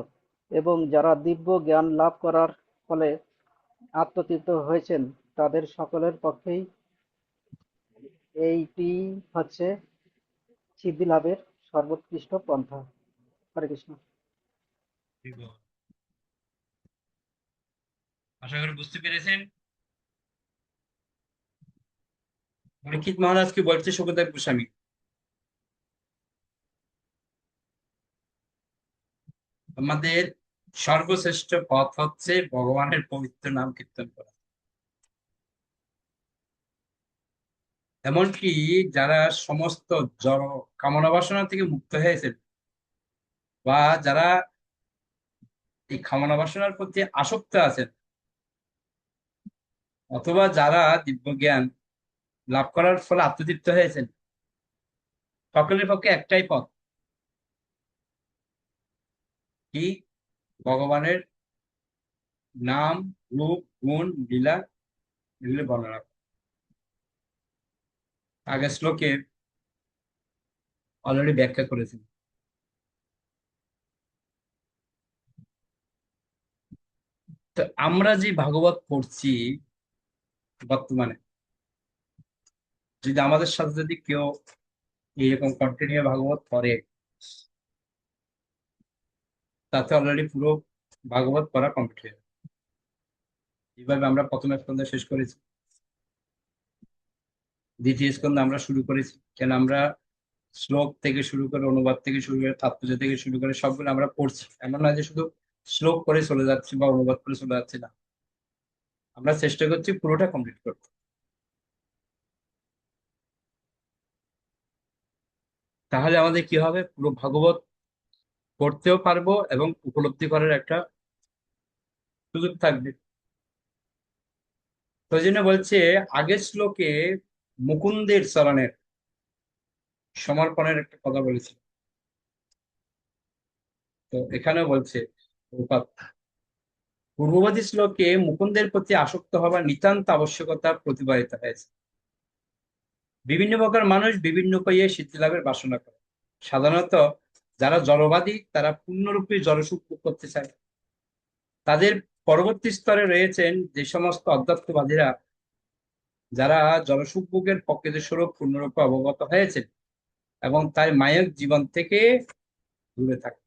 এবং যারা দিব্য জ্ঞান লাভ করার ফলে আত্মতৃপ্ত হয়েছেন, তাদের সকলের পক্ষেই এইটি হচ্ছে সিদ্ধি লাভের সর্বোৎকৃষ্ট পন্থা। হরে কৃষ্ণ। আশা করি বুঝতে পেরেছেন। পরীক্ষিত মহারাজ কি বলছে সুখদেব গোস্বামী? আমাদের সর্বশ্রেষ্ঠ পথ হচ্ছে ভগবানের পবিত্র নাম কীর্তন করা। এমনকি যারা সমস্ত জড় কামনা বাসনা থেকে মুক্ত হয়েছে বা যারা এই কামনা বাসনার প্রতি আসক্ত আছেন অথবা যারা দিব্য জ্ঞান লাভ করার ফলে আত্মতৃপ্ত হয়েছেন, সকলের পক্ষে একটাই পথ, কি ভগবানের নাম, রূপ, গুণ, লীলা এগুলো বর্ণনা করা। আগের শ্লোকে অলরেডি ব্যাখ্যা করেছেন। তো আমরা যে ভাগবত পড়ছি বর্তমানে, যদি আমাদের সাথে যদি কেউ এইরকম কন্টিনিউ ভাগবত পড়ে, তাতে অলরেডি পুরো ভাগবত পড়া কমপ্লিট হয়ে যাবে। এইভাবে আমরা প্রথম স্কন্ধ শেষ করেছি, দ্বিতীয় স্কন্ধ আমরা শুরু করেছি। কেন আমরা শ্লোক থেকে শুরু করে, অনুবাদ থেকে শুরু করে, তাৎপর্য থেকে শুরু করে সবগুলো আমরা পড়ছি। এমন নয় যে শুধু শ্লোক করে চলে যাচ্ছি বা অনুবাদ করে চলে যাচ্ছি, না, আমরা চেষ্টা করছি পুরোটা কমপ্লিট করতে। তাহলে আমাদের কি হবে, পুরো ভাগবত পড়তেও পারবো এবং উপলব্ধি করার একটা সুযোগ থাকবে। তো এই জন্য বলছে আগের শ্লোকে মুকুন্দের চরণের সমর্পণের একটা কথা বলেছে। তো এখানেও বলছে পূর্ববর্তী শ্লোকে মুকুন্দের প্রতি আসক্ত হবার নিতান্ত আবশ্যকতা প্রতিপাদিত হয়েছে। বিভিন্ন প্রকার মানুষ বিভিন্ন উপায়ে সিদ্ধি লাভের বাসনা করে। সাধারণত যারা জড়বাদী তারা পূর্ণরূপে জড়সুখ ভোগ করতে চায়। তাদের পরবর্তী স্তরে রয়েছেন যে সমস্ত অধ্যাত্মবাদীরা, যারা জড়সুখ ভোগের প্রকৃত স্বরূপ পূর্ণরূপে অবগত হয়েছে এবং তার মায়ক জীবন থেকে দূরে থাকে।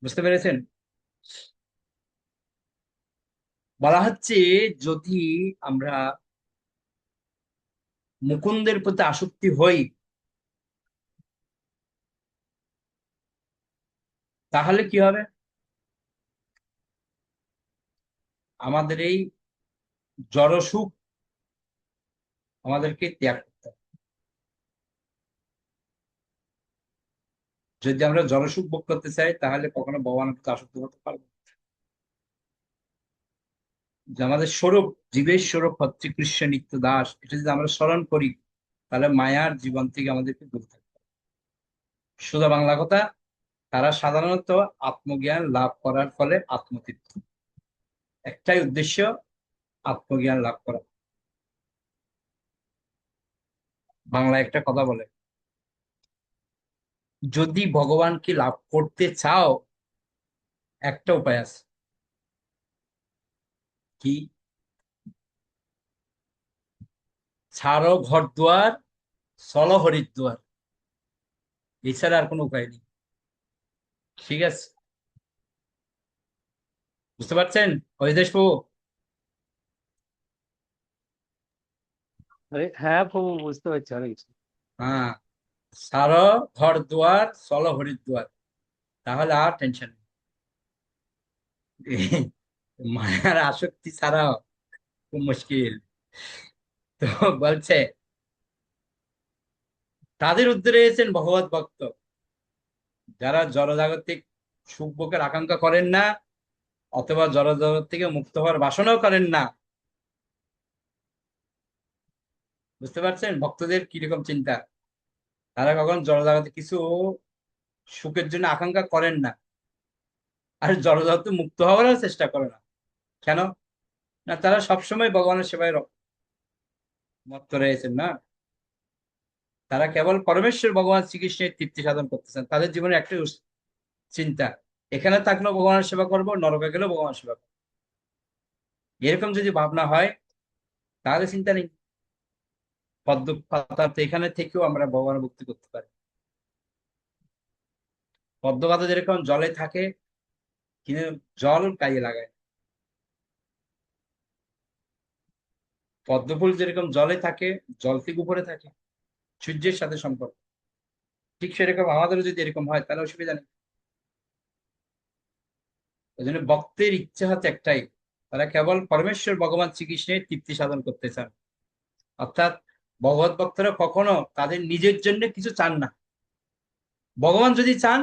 বুঝতে পেরেছেন? বলা হচ্ছে যদি আমরা মুকুন্দের প্রতি আসক্তি হই, তাহলে কি হবে, আমাদের এই জড়সুখ আমাদেরকে ত্যাগ করতে হবে। যদি আমরা জড়সুখ ভোগ করতে চাই তাহলে কখনো ভগবানের প্রতি আসক্ত হতে পারবো না। যে আমাদের স্বরূপ, জীবের স্বরূপ হচ্ছে কৃষ্ণ নিত্য দাস, এটা যদি আমরা স্মরণ করি তাহলে মায়ার জীবন থেকে আমাদেরকে দূরে থাকতে হবে। সোজা বাংলা কথা, তারা সাধারণত আত্মজ্ঞান লাভ করার ফলে আত্মতৃপ্ত। একটাই উদ্দেশ্য, আত্মজ্ঞান লাভ করা। বাংলায় একটা কথা বলে, যদি ভগবানকে লাভ করতে চাও একটা উপায় আছে, কি? ছাড়ো ঘর দুয়ার, চলো হরিদ্বার। এছাড়া আর কোনো উপায় নেই। ঠিক আছে? বুঝতে পারছেন হরিদেশ বাবু? হ্যাঁ প্রভু, বুঝতে পারছি। হরে কৃষ্ণ। হ্যাঁ, সারো ঘর দুয়ার চলো হরিদ্বার, তাহলে আর টেনশন নেই। মায়ার আসক্তি ছাড়াও খুব মুশকিল। তো বলছে তাদের উদ্ধারে এসেছেন ভগবত ভক্ত, যারা জড়জাগতিক সুখ ভোগের আকাঙ্ক্ষা করেন না, অথবা জড়জগৎ থেকে মুক্ত হওয়ার বাসনাও করেন না। বুঝতে পারছেন ভক্তদের কিরকম চিন্তা? তারা কখন জড়জগতে কিছু সুখের জন্য আকাঙ্ক্ষা করেন না, আর জড়জগতে মুক্ত হওয়ারও চেষ্টা করে না। কেন? না, তারা সবসময় ভগবানের সেবায় মত্ত রয়েছেন না। তারা কেবল পরমেশ্বর ভগবান শ্রীকৃষ্ণের তৃপ্তি সাধন করতেছেন। তাদের জীবনে একটাই চিন্তা, এখানে থাকলেও ভগবানের সেবা করব, নরকে গেলেও ভগবানের সেবা করবো। এরকম যদি ভাবনা হয় তাহলে চিন্তা নেই, পদ্ম পাতা এখানে থেকেও আমরা ভগবানের ভক্তি করতে পারি। পদ্ম পাতা যেরকম জলে থাকে কিন্তু জল গায়ে লাগায়, পদ্ম ফুল যেরকম জলে থাকে জল থেকে উপরে থাকে, সূর্যের সাথে সম্পর্ক। ঠিক সেরকম আমাদেরও যদি এরকম হয় তাহলে অসুবিধা নেই। ওই জন্য ভক্তের ইচ্ছা হচ্ছে একটাই, তারা কেবল পরমেশ্বর ভগবান শ্রীকৃষ্ণের তৃপ্তি সাধন করতে চান। অর্থাৎ ভগবত ভক্তরা কখনো তাদের নিজের জন্য কিছু চান না। ভগবান যদি চান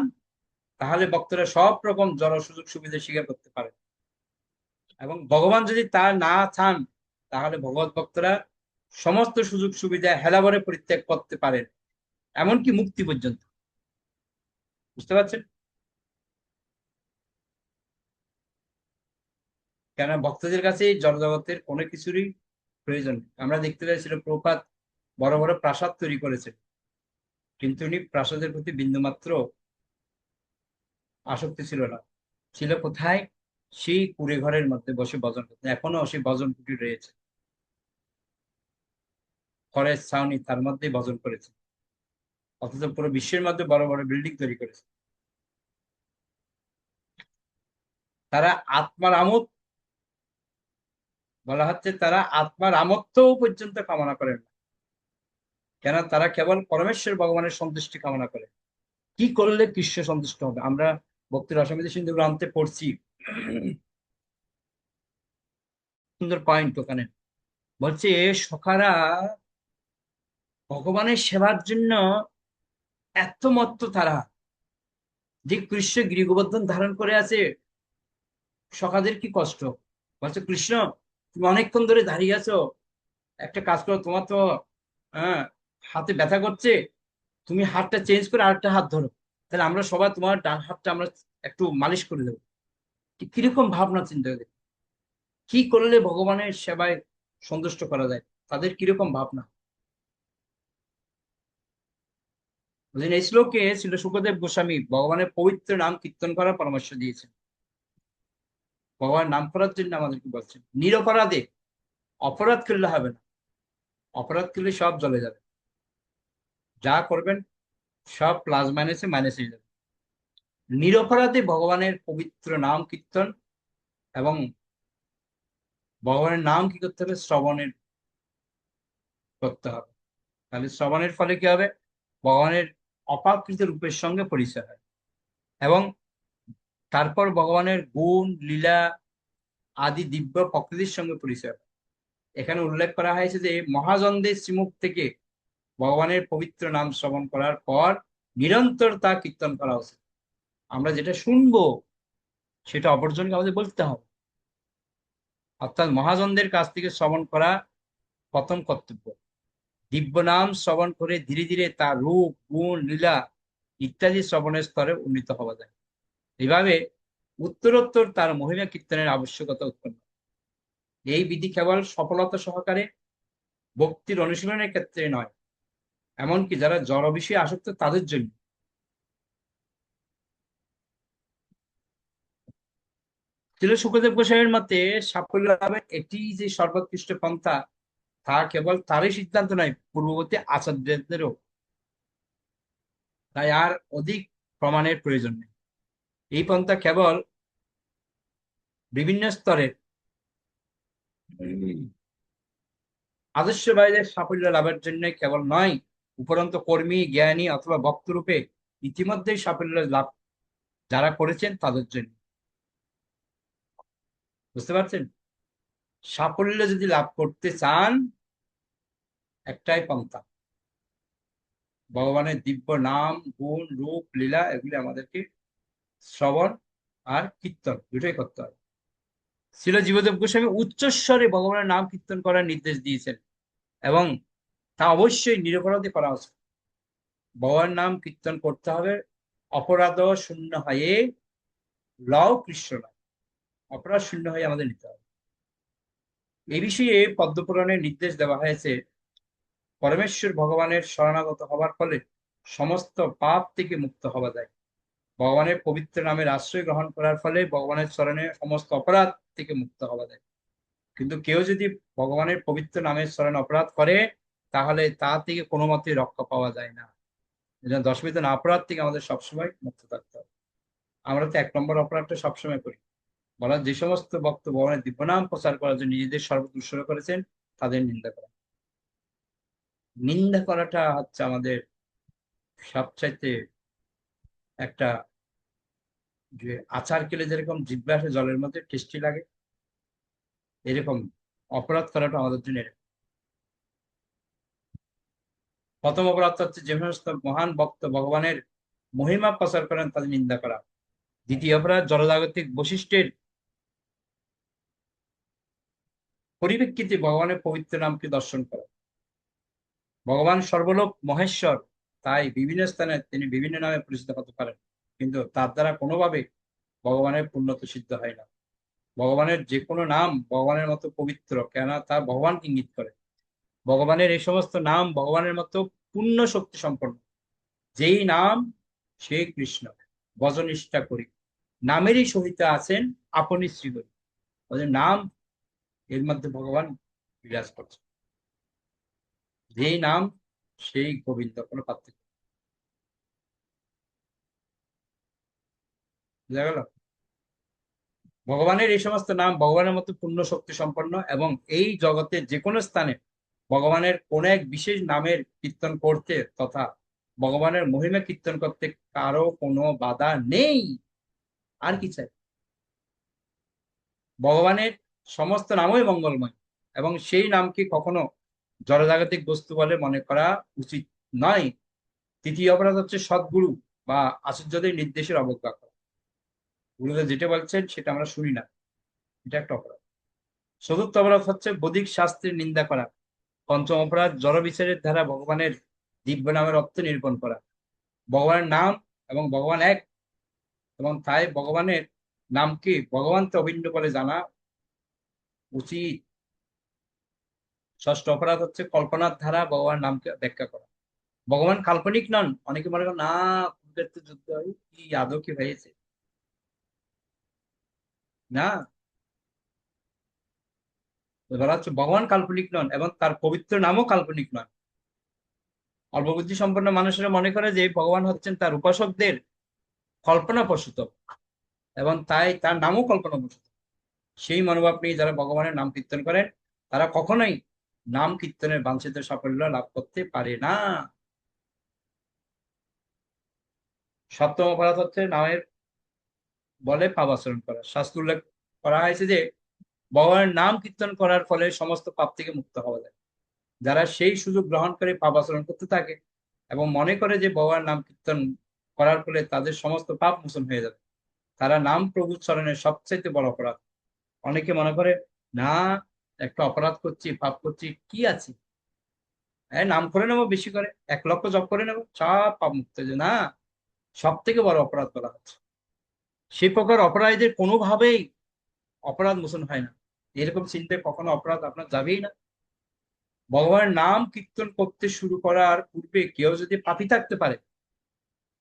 তাহলে ভক্তরা সব রকম জড় সুযোগ সুবিধা স্বীকার করতে পারে, এবং ভগবান যদি তা না চান তাহলে ভগবত ভক্তরা সমস্ত সুযোগ সুবিধা হেলাবরে পরিত্যাগ করতে পারেন, এমনকি মুক্তি পর্যন্ত। বুঝতে পারছেন? কেন ভক্তদের কাছে জড়জগতের কোনো কিছুরই প্রয়োজন নেই। আমরা দেখতে পেয়েছিল প্রভুপাদ বড় বড় প্রাসাদ তৈরি করেছেন, কিন্তু উনি প্রাসাদের প্রতি বিন্দুমাত্র আসক্তি ছিল না। ছিল কোথায়? সেই কুড়ে ঘরের মধ্যে বসে ভজন করতেন। এখনো সেই ভজন কুটির রয়েছে, খড়ের ছাউনি, তার মধ্যেই ভজন করেছে। অথচ পুরো বিশ্বের মধ্যে বড় বড় বিল্ডিং তৈরি করেছে। তারা আত্মার আমোদ, বলা হচ্ছে তারা আত্মার আমোদও পর্যন্ত কামনা করেন না। কেন? তারা কেবল পরমেশ্বর ভগবানের সন্তুষ্টি কামনা করে। কি করলে কৃষ্ণ সন্তুষ্ট হবে? আমরা ভক্তি রসমিতি সিন্ধু গ্রন্থে পড়ছি, সুন্দর পয়েন্ট ওখানে বলছে সখারা ভগবানের সেবার জন্য এত মত্ত তারা, যে কৃষ্ণ গৃহবর্ধন ধারণ করে আছে, সখাদের কি কষ্ট। বলছে কৃষ্ণ তুমি অনেকক্ষণ ধরে দাঁড়িয়ে আছো, একটা কাজ করো, তোমার তো হাতে ব্যথা করছে, তুমি হাতটা চেঞ্জ করে আরেকটা হাত ধরো, তাহলে আমরা সবাই তোমার ডান হাতটা আমরা একটু মালিশ করে দেবো। কিরকম ভাবনা চিন্তা করে, কি করলে ভগবানের সেবায় সন্তুষ্ট করা যায়, তাদের কিরকম ভাবনা। বুঝলেন? এই শ্লোকে ছিল সুখদেব গোস্বামী ভগবানের পবিত্র নাম কীর্তন করার পরামর্শ দিয়েছেন। ভগবানের নাম করার জন্য আমাদেরকে বলছেন নিরপরাধে, অপরাধ করলে হবে না, অপরাধ করলে সব জ্বলে যাবে, যা করবেন সব প্লাস মাইনাসে মাইনাস হয়ে যাবে। নিরপরাধে ভগবানের পবিত্র নাম কীর্তন, এবং ভগবানের নাম কি করতে হবে? শ্রবণের করতে হবে। তাহলে শ্রবণের ফলে কি হবে? ভগবানের অপ্রাকৃত রূপের সঙ্গে পরিচয় হয়, এবং তারপর ভগবানের গুণ লীলা আদি দিব্য প্রকৃতির সঙ্গে পরিচয় হয়। এখানে উল্লেখ করা হয়েছে যে মহাজনদের শ্রীমুখ থেকে ভগবানের পবিত্র নাম শ্রবণ করার পর নিরন্তর তা কীর্তন করা উচিত। আমরা যেটা শুনবো সেটা অপরজনকে আমাদের বলতে হবে, অর্থাৎ মহাজনদের কাছ থেকে শ্রবণ করা প্রথম কর্তব্য। দিব্য নাম শ্রবণ করে ধীরে ধীরে তার রূপ গুণ লীলা ইত্যাদি শ্রবণের স্তরে উন্নীত হওয়া যায়। এইভাবে উত্তরোত্তর তার মহিমা কীর্তনের আবশ্যকতা উৎপন্ন। এই বিধি কেবল সফলতা সহকারে ভক্তির অনুশীলনের ক্ষেত্রে নয়, এমনকি যারা জড় বিষয়ে আসক্ত তাদের জন্য। ছিল সুখদেব গোস্বামীর মতে সাফল্য লাভের এটি যে সর্বোৎকৃষ্ট পন্থা, তা কেবল তারই সিদ্ধান্ত নয়, পূর্ববর্তী আচার্যদেরও। তাই আর অধিক প্রমাণের প্রয়োজন নেই। এই পন্থা কেবল বিভিন্ন স্তরের আদর্শবাদীদের সাফল্য লাভের জন্য কেবল নয়, উপরন্ত কর্মী, জ্ঞানী অথবা ভক্তরূপে ইতিমধ্যেই সাফল্য লাভ যারা করেছেন তাদের জন্য। বুঝতে পারছেন? সাফল্য যদি লাভ করতে চান, একটাই পন্থা, ভগবানের দিব্য নাম, গুণ, রূপ, লীলা এগুলি আমাদেরকে শ্রবণ আর কীর্তন দুটোই করতে হবে। শ্রীল জীবদেব গোস্বামী উচ্চস্বরে ভগবানের নাম কীর্তন করার নির্দেশ দিয়েছেন এবং তা অবশ্যই নিরপরাধে করা উচিত। ভগবানের নাম কীর্তন করতে হবে অপরাধ শূন্য হয়ে, লও কৃষ্ণ নাম, অপরাধ শূন্য হয়ে আমাদের নিতে হবে। এই বিষয়ে পদ্মপুরাণে নির্দেশ দেওয়া হয়েছে, পরমেশ্বর ভগবানের শরণাগত হবার ফলে সমস্ত পাপ থেকে মুক্ত হওয়া যায়। ভগবানের পবিত্র নামের আশ্রয় গ্রহণ করার ফলে ভগবানের চরণে সমস্ত অপরাধ থেকে মুক্ত হওয়া যায়। কিন্তু কেউ যদি ভগবানের পবিত্র নামের চরণে অপরাধ করে, তাহলে তা থেকে কোনো মতেই রক্ষা পাওয়া যায় না। দশমিত অপরাধ থেকে আমাদের সবসময় মুক্ত থাকতে হবে। আমরা তো 1 নম্বর অপরাধটা সবসময় করি। বলা, যে সমস্ত ভক্ত ভগবানের দিব্যনাম প্রচার করার জন্য নিজেদের সর্বত্র উৎসর্গ করেছেন তাদের নিন্দা করা। নিন্দা করাটা হচ্ছে আমাদের সবচাইতে একটা, যে আচার খেলে যেরকম জিহ্বা আসে জলের মধ্যে টেস্টি লাগে, এরকম অপরাধ করাটা আমাদের জন্য এরকম। প্রথম অপরাধ হচ্ছে যে সমস্ত মহান ভক্ত ভগবানের মহিমা প্রচার করেন তাদের নিন্দা করা। দ্বিতীয় অপরাধ জড়জাগতিক বৈশিষ্ট্যের পরিপ্রেক্ষিতে ভগবানের পবিত্র নামকে দর্শন করা। ভগবান সর্বলোক মহেশ্বর, তাই বিভিন্ন স্থানে তিনি বিভিন্ন নামে পরিচিত হতে পারেন, কিন্তু তার দ্বারা কোনোভাবে ভগবানের পূর্ণতা সিদ্ধ হয় না। ভগবানের যে কোনো নাম ভগবানের মতো পবিত্র, কেননা তা ভগবানকে ইঙ্গিত করে। ভগবানের এই সমস্ত নাম ভগবানের মতো পূর্ণ শক্তি সম্পন্ন। যেই নাম সেই কৃষ্ণ, ভজনিষ্ঠা করি, নামেরই সহিত আছেন আপনি শ্রীহরি। ওদের নাম, এর মধ্যে ভগবান বিরাজ করছে। যেই নাম সেই গোবিন্দ, কোনো পার্থক্য। বুঝা গেল? ভগবানের এই সমস্ত নাম ভগবানের মতো পূর্ণ শক্তি সম্পন্ন এবং এই জগতের যে কোনো স্থানে ভগবানের কোন এক বিশেষ নামের কীর্তন করতে তথা ভগবানের মহিমা কীর্তন করতে কারো কোনো বাধা নেই। আর কি চাই? ভগবানের সমস্ত নামই মঙ্গলময় এবং সেই নামকে কখনো জড়জাগতিক বস্তু বলে মনে করা উচিত নয়। তৃতীয় অপরাধ হচ্ছে সদ্গুরু বা আচার্যদের নির্দেশের অবজ্ঞা করা। গুরুদেব যেটা বলছেন সেটা আমরা শুনি না, এটা একটা অপরাধ। চতুর্থ অপরাধ হচ্ছে বৈদিক শাস্ত্রের নিন্দা করা। পঞ্চম অপরাধ জড় বিচারের দ্বারা ভগবানের দিব্য নামের অর্থ নিরূপণ করা। ভগবানের নাম এবং ভগবান এক, এবং তাই ভগবানের নামকে ভগবানকে অভিন্ন বলে জানা উচিত। ষষ্ঠ অপরাধ হচ্ছে কল্পনার ধারা ভগবান নামকে ব্যাখ্যা করা। ভগবান কাল্পনিক নন। অনেকে মনে করেন না, কুরুক্ষেত্র যুদ্ধ কি আদৌ কি হয়েছে? না, বলা হচ্ছে ভগবান কাল্পনিক নন এবং তার পবিত্র নামও কাল্পনিক নয়। অল্পবুদ্ধি সম্পন্ন মানুষেরা মনে করে যে ভগবান হচ্ছেন তার উপাসকদের কল্পনা প্রসূত এবং তাই তার নামও কল্পনা প্রসূত। সেই মনোভাব নিয়ে যারা ভগবানের নাম কীর্তন করেন তারা কখনোই নাম কীর্তনের বাঞ্ছিত সাফল্য লাভ করতে পারে না। সপ্তম অপরাধ হচ্ছে নামের বলে পাপ আচরণ করা। শাস্ত্র উল্লেখ করা হয়েছে যে ভগবানের নাম কীর্তন করার ফলে সমস্ত পাপ থেকে মুক্ত হওয়া যায়। যারা সেই সুযোগ গ্রহণ করে পাপ আচরণ করতে থাকে এবং মনে করে যে ভগবানের নাম কীর্তন করার ফলে তাদের সমস্ত পাপ মোচন হয়ে যাবে, তারা নাম প্রভু চরণের সবচাইতে বড় অপরাধ। অনেকে মনে করে না, একটা অপরাধ করছি, পাপ করছি, কি আছে, নাম করে নেবো, বেশি করে 1 লক্ষ জপ করে নেবো, সব পাপ মুক্ত হয়ে যায়। না, সব থেকে বড় অপরাধ বলা হচ্ছে। সেই প্রকার অপরাধীদের কোনোভাবেই অপরাধ মোচন হয় না। এরকম চিন্তায় কখনো অপরাধ আপনার যাবেই না। ভগবানের নাম কীর্তন করতে শুরু করার পূর্বে কেউ যদি পাপী থাকতে পারে,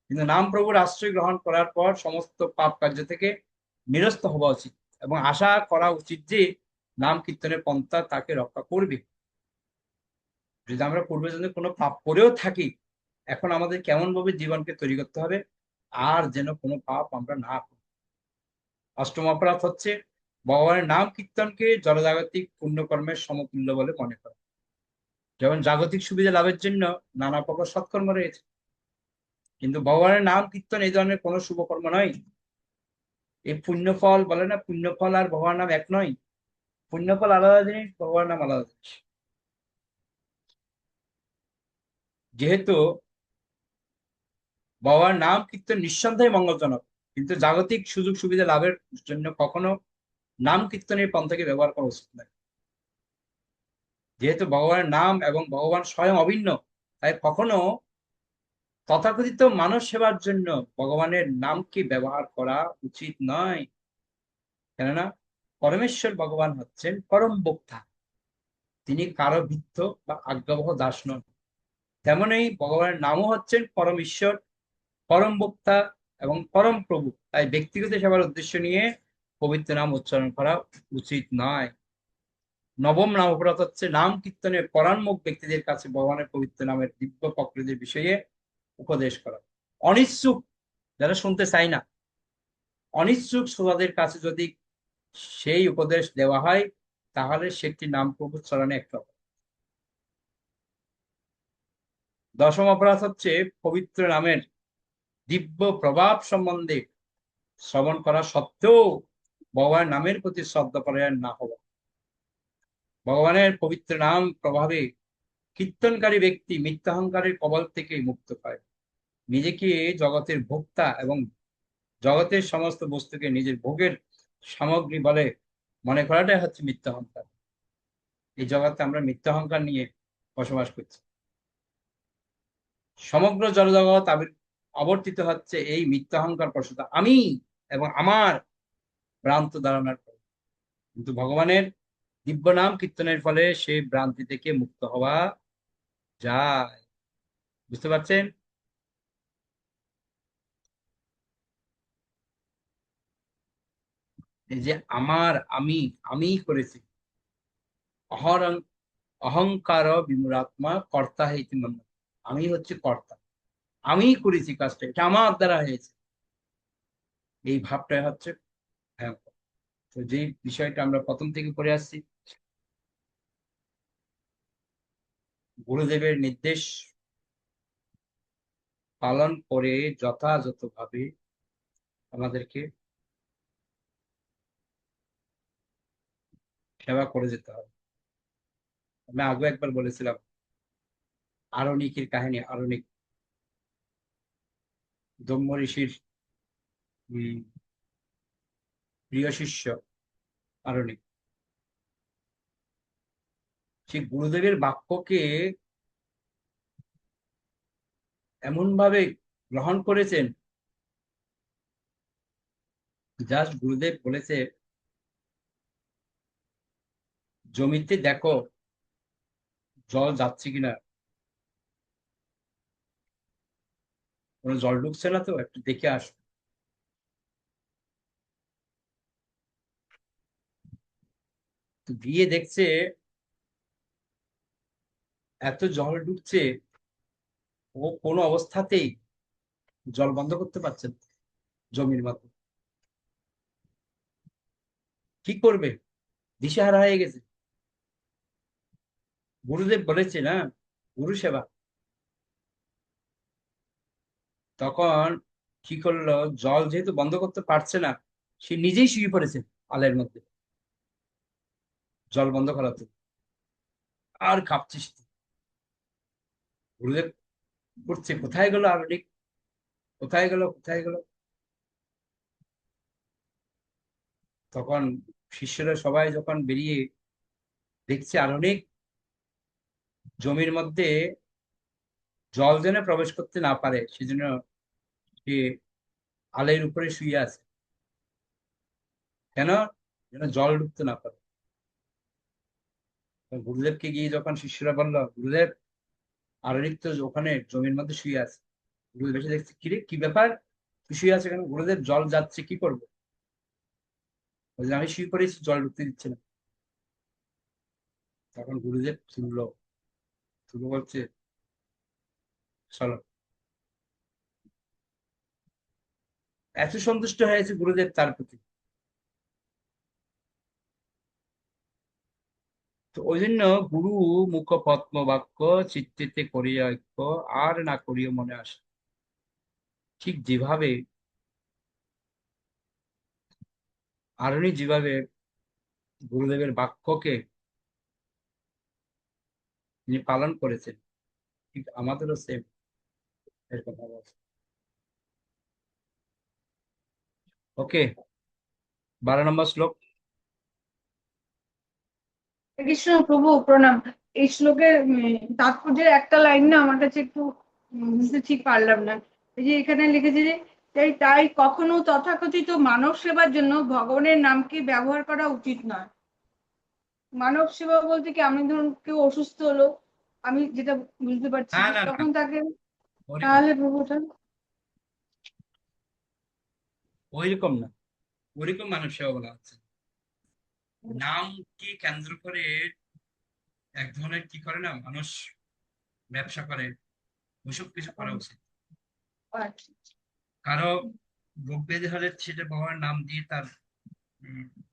কিন্তু নাম প্রভুর আশ্রয় গ্রহণ করার পর সমস্ত পাপ কার্য থেকে নিরস্ত হওয়া উচিত এবং আশা করা উচিত যে নাম কীর্তনের পন্থা তাকে রক্ষা করবে। যদি আমরা পূর্বে যদি কোনো পাপ করেও থাকি, এখন আমাদের কেমন ভাবে জীবনকে তৈরি করতে হবে আর যেন কোনো পাপ আমরা না করি। অষ্টম অপরাধ হচ্ছে ভগবানের নাম কীর্তনকে জড়জাগতিক পুণ্যকর্মের সমতুল্য বলে মনে করা। যেমন জাগতিক সুবিধা লাভের জন্য নানা প্রকার সৎকর্ম রয়েছে, কিন্তু ভগবানের নাম কীর্তন এই ধরনের কোনো শুভকর্ম নয়। এই পুণ্যফল বলে না, পুণ্যফল আর ভগবানের নাম এক নয়। পুণ্যফল আলাদা জিনিস, ভগবানের নাম আলাদা জিনিস। যেহেতু ভগবানের নাম কীর্তন নিঃসন্দেহে মঙ্গলজনক, কিন্তু জাগতিক সুযোগ সুবিধা লাভের জন্য কখনো নাম কীর্তনের পন্থাকে ব্যবহার করা উচিত নয়। যেহেতু ভগবানের নাম এবং ভগবান স্বয়ং অভিন্ন, তাই কখনো তথাকথিত মানব সেবার জন্য ভগবানের নামকে ব্যবহার করা উচিত নয়। কেননা পরমেশ্বর ভগবান হচ্ছেন পরম বক্তা, তিনি কারো ভৃত্য বা আজ্ঞাবহ দাস নন। তেমনই ভগবানের নামও হচ্ছেন পরম ঈশ্বর, পরম বক্তা এবং পরম প্রভু। তাই ব্যক্তিগত সেবার উদ্দেশ্য নিয়ে পবিত্র নাম উচ্চারণ করা উচিত নয়। নবম নাম অপরাধ হচ্ছে নাম কীর্তনের পরাণমুখ ব্যক্তিদের কাছে ভগবানের পবিত্র নামের দিব্য প্রকৃতির বিষয়ে উপদেশ করা। অনিচ্ছুক, যারা শুনতে চায় না, অনিচ্ছুক শ্রোতাদের কাছে যদি সেই উপদেশ দেওয়া হয়, তাহলে সেটি নাম প্রভু চরণে একটা অপরাধ। দশম অপরাধ হচ্ছে পবিত্র নামের দিব্য প্রভাব সম্বন্ধে শ্রবণ করা সত্ত্বেও ভগবানের নামের প্রতি শ্রদ্ধাপরায়ণ না হওয়া। ভগবানের পবিত্র নাম প্রভাবে কীর্তনকারী ব্যক্তি মিথ্যাহংকারের কবল থেকে মুক্ত পায়। নিজেকে জগতের ভোক্তা এবং জগতের সমস্ত বস্তুকে নিজের ভোগের সামগ্রী বলে মনে করাটাই হচ্ছে মিথ্যাহংকার। এই জগতে আমরা মিথ্যাহংকার নিয়ে বসবাস করছি। সমগ্র জড়জগৎ আবর্তিত হচ্ছে এই মিথ্যাহংকার প্রসূত আমি এবং আমার ভ্রান্ত ধারণার ফলে। কিন্তু ভগবানের দিব্য নাম কীর্তনের ফলে সেই ভ্রান্তি থেকে মুক্ত হওয়া যায়। বুঝতে পারছেন? এই যে আমি করেছি, অহরং অহংকার বিমূঢ়াত্মা কর্তা হইতে মন, আমি হচ্ছে কর্তা, আমি করেছি কাজটা, এটা আমার দ্বারা হয়েছে, এই ভাবটাই হচ্ছে ভয়ঙ্কর। তো যে বিষয়টা আমরা প্রথম থেকে পড়ে আসছি, গুরুদেবের নির্দেশ পালন করে যথাযথভাবে আমাদেরকে সেবা করে যেতে হবে। আমি আগে একবার বলেছিলাম আরণিকের কাহিনী। আরণিক ব্রহ্ম ঋষির প্রিয় শিষ্য আরণিক, সে গুরুদেবের বাক্যকে এমন ভাবে গ্রহণ করেছেন, জাস্ট গুরুদেব বলেছে জমিতে দেখো জল যাচ্ছে কিনা, কোনো জল ঢুকছে না তো, একটু দেখে আসো। তো গিয়ে দেখছে এত জল ঢুকছে, ও কোনো অবস্থাতেই জল বন্ধ করতে পারছে না জমির মধ্যে। কি করবে, দিশেহারা হয়ে গেছে। গুরুদেব বলেছে না, গুরু সেবা। তখন কি করলো, জল যেহেতু বন্ধ করতে পারছে না, সে নিজেই শুয়ে পড়েছে আলের মধ্যে জল বন্ধ করাতে, আর কাঁপছে সে। গুরুদেব করছে কোথায় গেল আরণিক, কোথায় গেল, কোথায় গেল। তখন শিষ্যরা সবাই যখন বেরিয়ে দেখছে আরণিক জমির মধ্যে জল যেন প্রবেশ করতে না পারে, সেজন্য সে আলের উপরে শুয়ে আছে। কেন? যেন জল ঢুকতে না পারে। গুরুদেবকে গিয়ে যখন শিষ্যরা বলল, গুরুদেব আরণিক তো ওখানে জমির মধ্যে শুয়ে আছে। গুরুদেব এসে দেখছে, কিরে কি ব্যাপার, তুই শুয়ে আছে কেন? গুরুদেব জল যাচ্ছে, কি করবো? বলছে আমি শুয়ে পড়েছি, জল ঢুকতে দিচ্ছে না। তখন গুরুদেব তুললো, তুলে বলছে চলো। এত সন্তুষ্ট হয়েছে গুরুদেব তার প্রতি। তো ওই জন্য গুরু মুখ পদ্ম বাক্য চিত্তিতে করিয়া ঐক্য আর না করিও মনে আসে। ঠিক যেভাবে আরুনি যেভাবে গুরুদেবের বাক্যকে তিনি পালন করেছেন, ঠিক আমাদেরও সেম এর কথা বলছে। ওকে, 12 নম্বর শ্লোক। কৃষ্ণ প্রভু প্রণাম। এই শ্লোকের তাৎপর্যের একটা লাইন না আমার কাছে একটু বুঝতে ঠিক পারলাম না। এই যে এখানে লিখেছে যে তাই কখনো তথাকথিত মানব সেবার জন্য ভগবানের নামকে ব্যবহার করা উচিত নয়। মানব সেবা বলতে কি, আমি ধরুন কেউ অসুস্থ হলো, আমি যেটা বুঝতে পারছি না না না, তখন তাকে, ওইরকম তাহলে প্রভুটা ওইরকম না, ওইরকম মানব সেবা বলা হচ্ছে। নাম কি কেন্দ্র করে এক ধরনের কি করে না মানুষ, ব্যবসা করে, ওইসব কিছু করা উচিত। আচ্ছা। কারো রোগ ব্যাধি হলে সেটা ভগবানের নাম দিয়ে তার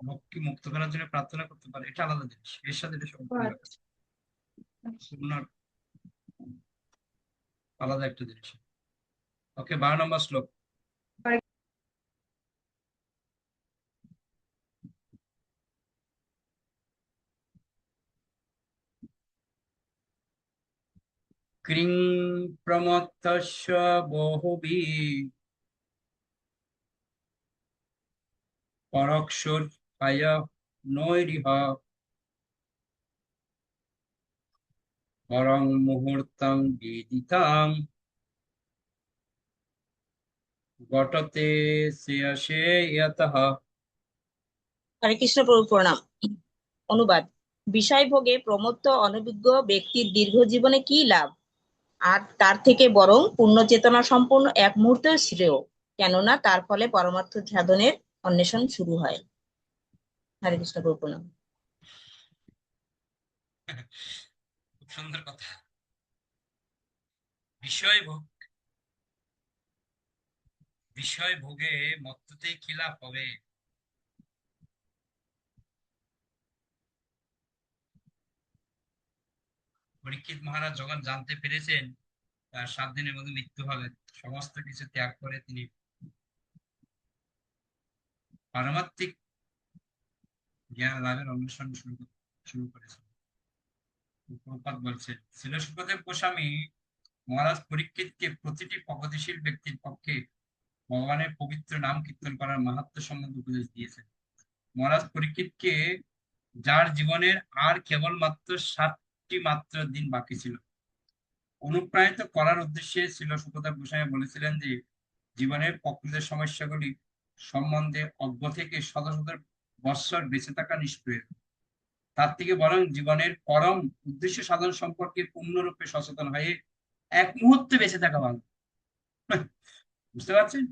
রোগকে মুক্ত করার জন্য প্রার্থনা করতে পারে, এটা আলাদা জিনিস, এর সাথে এটা সম্পূর্ণ আচ্ছা। সম্পূর্ণ আলাদা একটা জিনিস। ওকে, 12 নম্বর শ্লোক। ক্রিং প্রমত্তস্য বহুবিঃ পরোক্ষায় নৈরিহ পরং মুহূর্তং বিদিতাং ঘটতে শ্রেয়সে ইয়তঃ। হরে কৃষ্ণ প্রভু প্রণাম। অনুবাদ: বিষয় ভোগে প্রমত্ত অনভিজ্ঞ ব্যক্তির দীর্ঘ জীবনে কি লাভ, আর তার থেকে বরং পূর্ণ চেতনা সম্পন্ন এক মুহূর্ত শ্রেয়, কেননা তার ফলে পরমার্থ সাধনের অন্বেষণ শুরু হয়। হরে কৃষ্ণ প্রভু প্রণাম। খুব সুন্দর কথা। বিষয় ভোগ, বিষয় ভোগে মত্ততে কি লাভ হবে? পরীক্ষিত মহারাজ যখন জানতে পেরেছেন তার 7 দিনের মধ্যে মৃত্যু হবে, সমস্ত কিছু ত্যাগ করে তিনি পারমার্থিক জ্ঞান লাভের অন্বেষণ শুরু করেছেন। প্রভুপাদ বলছেন, ছিল সুখদেব গোস্বামী মহারাজ পরীক্ষিতকে প্রতিটি প্রগতিশীল ব্যক্তির পক্ষে ভগবানের পবিত্র নাম কীর্তন করার মাহাত্ম্য সম্বন্ধে উপদেশ দিয়েছেন। মহারাজ পরীক্ষিতকে, যার জীবনের আর কেবলমাত্র 7টি মাত্র দিন বাকি ছিল, অনুপ্রাণিত করার উদ্দেশ্যে ছিল সুখদেব গোস্বামী বলেছিলেন যে জীবনের প্রকৃত সমস্যাগুলি সম্বন্ধে অজ্ঞ থেকে শত শত বৎসর বেঁচে থাকা নিষ্প্রয়োজন। তার থেকে বরং জীবনের পরম উদ্দেশ্য সাধন সম্পর্কে পূর্ণরূপে সচেতন হয়ে এক মুহূর্তে বেঁচে থাকা ভালো। বুঝতে পারছেন?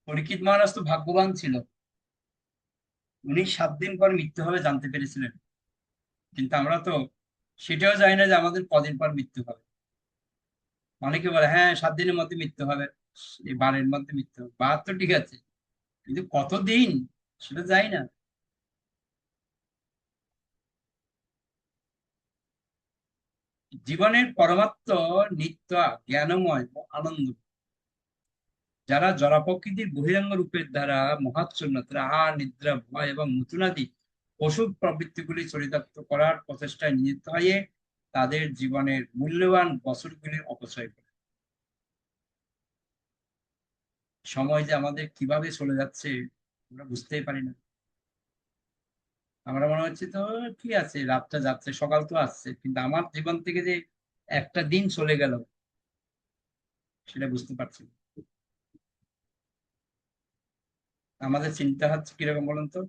পরীক্ষিত মহারাজ তো ভাগ্যবান ছিল, উনি 7 দিন পর মৃত্যু হবে জানতে পেরেছিলেন। কিন্তু আমরা তো সেটাও জানি না যে আমাদের কদিন পর মৃত্যু হবে। অনেকে বলে হ্যাঁ 7 দিনের মধ্যে মৃত্যু হবে, এই 12-এর মধ্যে মৃত্যু হবে, 12 তো ঠিক আছে, কিন্তু কতদিন সেটা জানি না। জীবনের পরমাত্ম নিত্য জ্ঞানময় ও আনন্দ। যারা জড়প্রকৃতির বহিরঙ্গ রূপের দ্বারা মহাচ্ছন্ন, তারা আহার, নিদ্রা, ভয় এবং নতুনাদি অশুভ প্রবৃত্তিগুলি চরিতার্থ করার প্রচেষ্টায় নিযুক্ত হয়ে তাদের জীবনের মূল্যবান বছরগুলির অপচয় করে। সময় যে আমাদের কিভাবে চলে যাচ্ছে আমরা বুঝতেই পারি না। আমরা মনে হচ্ছে তো কি আছে, রাতটা যাচ্ছে, সকাল তো আসছে, কিন্তু আমার জীবন থেকে যে একটা দিন চলে গেল সেটা বুঝতে পারছি না। আমাদের চিন্তা হচ্ছে কিরকম বলুন তো?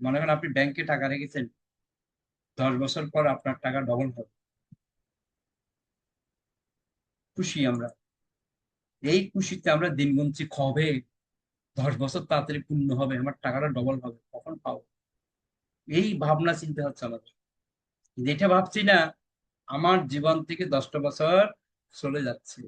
মনে করেন আপনি ব্যাংকে টাকা রেখেছেন, 10 বছর পর আপনার টাকা ডবল হবে, খুশি আমরা। এই খুশিতে আমরা দিন গুনছি, কবে 10 বছর তাড়াতাড়ি পূর্ণ হবে, আমার টাকাটা ডবল হবে, কখন পাবো, এই ভাবনা চিন্তা হচ্ছে আমাদের। যেটা ভাবছি না, আমার জীবন থেকে 10টা বছর চলে যাচ্ছে।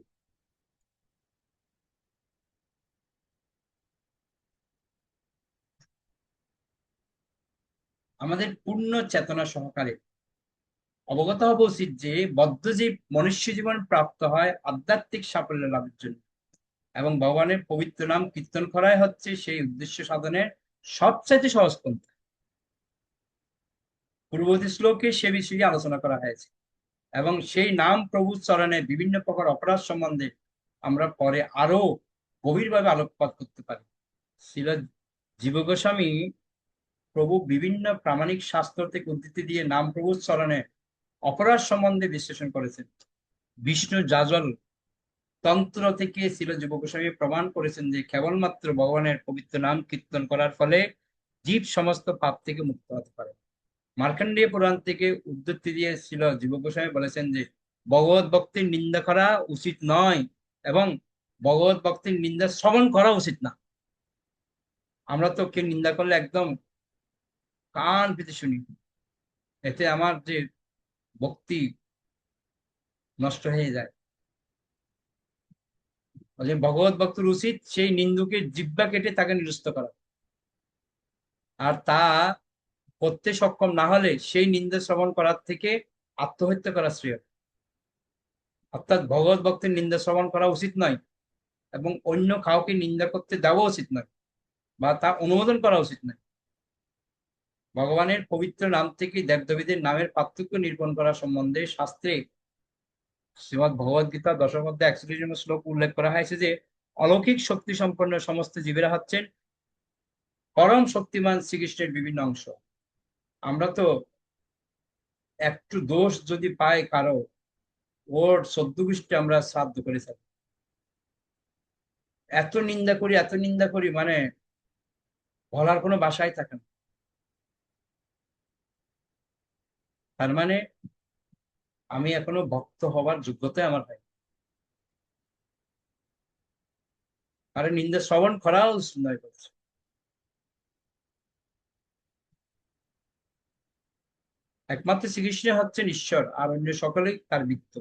আমাদের পূর্ণ চেতনা সহকারে অবগত হওয়া উচিত যে বদ্ধজীব মনুষ্য জীবন প্রাপ্ত হয় আধ্যাত্মিক সাফল্য লাভের জন্য, এবং ভগবানের পবিত্র নাম কীর্তন করাই হচ্ছে সেই উদ্দেশ্য সাধনের সবচাইতে সহজ পন্থা। পূর্ববর্তী শ্লোকে সে বিষয়ে আলোচনা করা হয়েছে, এবং সেই নাম প্রভুর চরণে বিভিন্ন প্রকার অপরাধ সম্বন্ধে আমরা পরে আরো গভীরভাবে আলোকপাত করতে পারি। শ্রীল জীব গোস্বামী প্রভু বিভিন্ন প্রামাণিক শাস্ত্র থেকে উদ্ধৃতি দিয়ে নাম প্রভুর চরণে অপরাধ সম্বন্ধে বিশ্লেষণ করেছেন। বিষ্ণু যাজল তন্ত্র থেকে শ্রীল জীব গোস্বামী প্রমাণ করেছেন যে কেবলমাত্র ভগবানের পবিত্র নাম কীর্তন করার ফলে জীব সমস্ত পাপ থেকে মুক্ত হতে পারে। মার্কণ্ডেয় পুরাণ থেকে উদ্ধৃতি দিয়ে শ্রীল জীব গোস্বামী বলেছেন যে ভগবত ভক্তির নিন্দা করা উচিত নয়, এবং ভগবত ভক্তির নিন্দা শ্রবণ করা উচিত না। আমরা তো কেউ নিন্দা করলে একদম কান পেতে শুনি, এতে আমার যে ভক্তি নষ্ট হয়ে যায়। ভগবত ভক্তের উচিত সেই নিন্দুকে জিহ্বা কেটে তাকে নিরস্ত করা, আর তা করতে সক্ষম না হলে সেই নিন্দা শ্রবণ করার থেকে আত্মহত্যা করা শ্রেয়। অর্থাৎ ভগবত ভক্তের নিন্দা শ্রবণ করা উচিত নয়, এবং অন্য কাউকে নিন্দা করতে দেওয়া উচিত নয়, বা তা অনুমোদন করা উচিত নয়। ভগবানের পবিত্র নাম থেকে দেবদেবীদের নামের পার্থক্য নিরূপণ করা সম্বন্ধে শাস্ত্রে শ্রীমদ ভগবদ গীতা দশম অধ্যায় 41 নম্বর শ্লোক উল্লেখ করা হয়েছে যে অলৌকিক শক্তি সম্পন্ন সমস্ত জীবেরা হচ্ছেন পরম শক্তিমান শ্রীকৃষ্ণের বিভিন্ন অংশ। আমরা তো একটু দোষ যদি পাই কারো, ওর 14 গোষ্ঠী আমরা শ্রাদ্ধ করে থাকি। এত নিন্দা করি মানে বলার কোনো ভাষাই থাকে না। তার মানে আমি এখনো ভক্ত হবার যোগ্যতা আমার হয়, কারণ নিন্দা শ্রবণ করাও নয় করছে। একমাত্র শ্রীকৃষ্ণ হচ্ছেন ঈশ্বর, আর অন্য সকলেই তার বৃত্ত।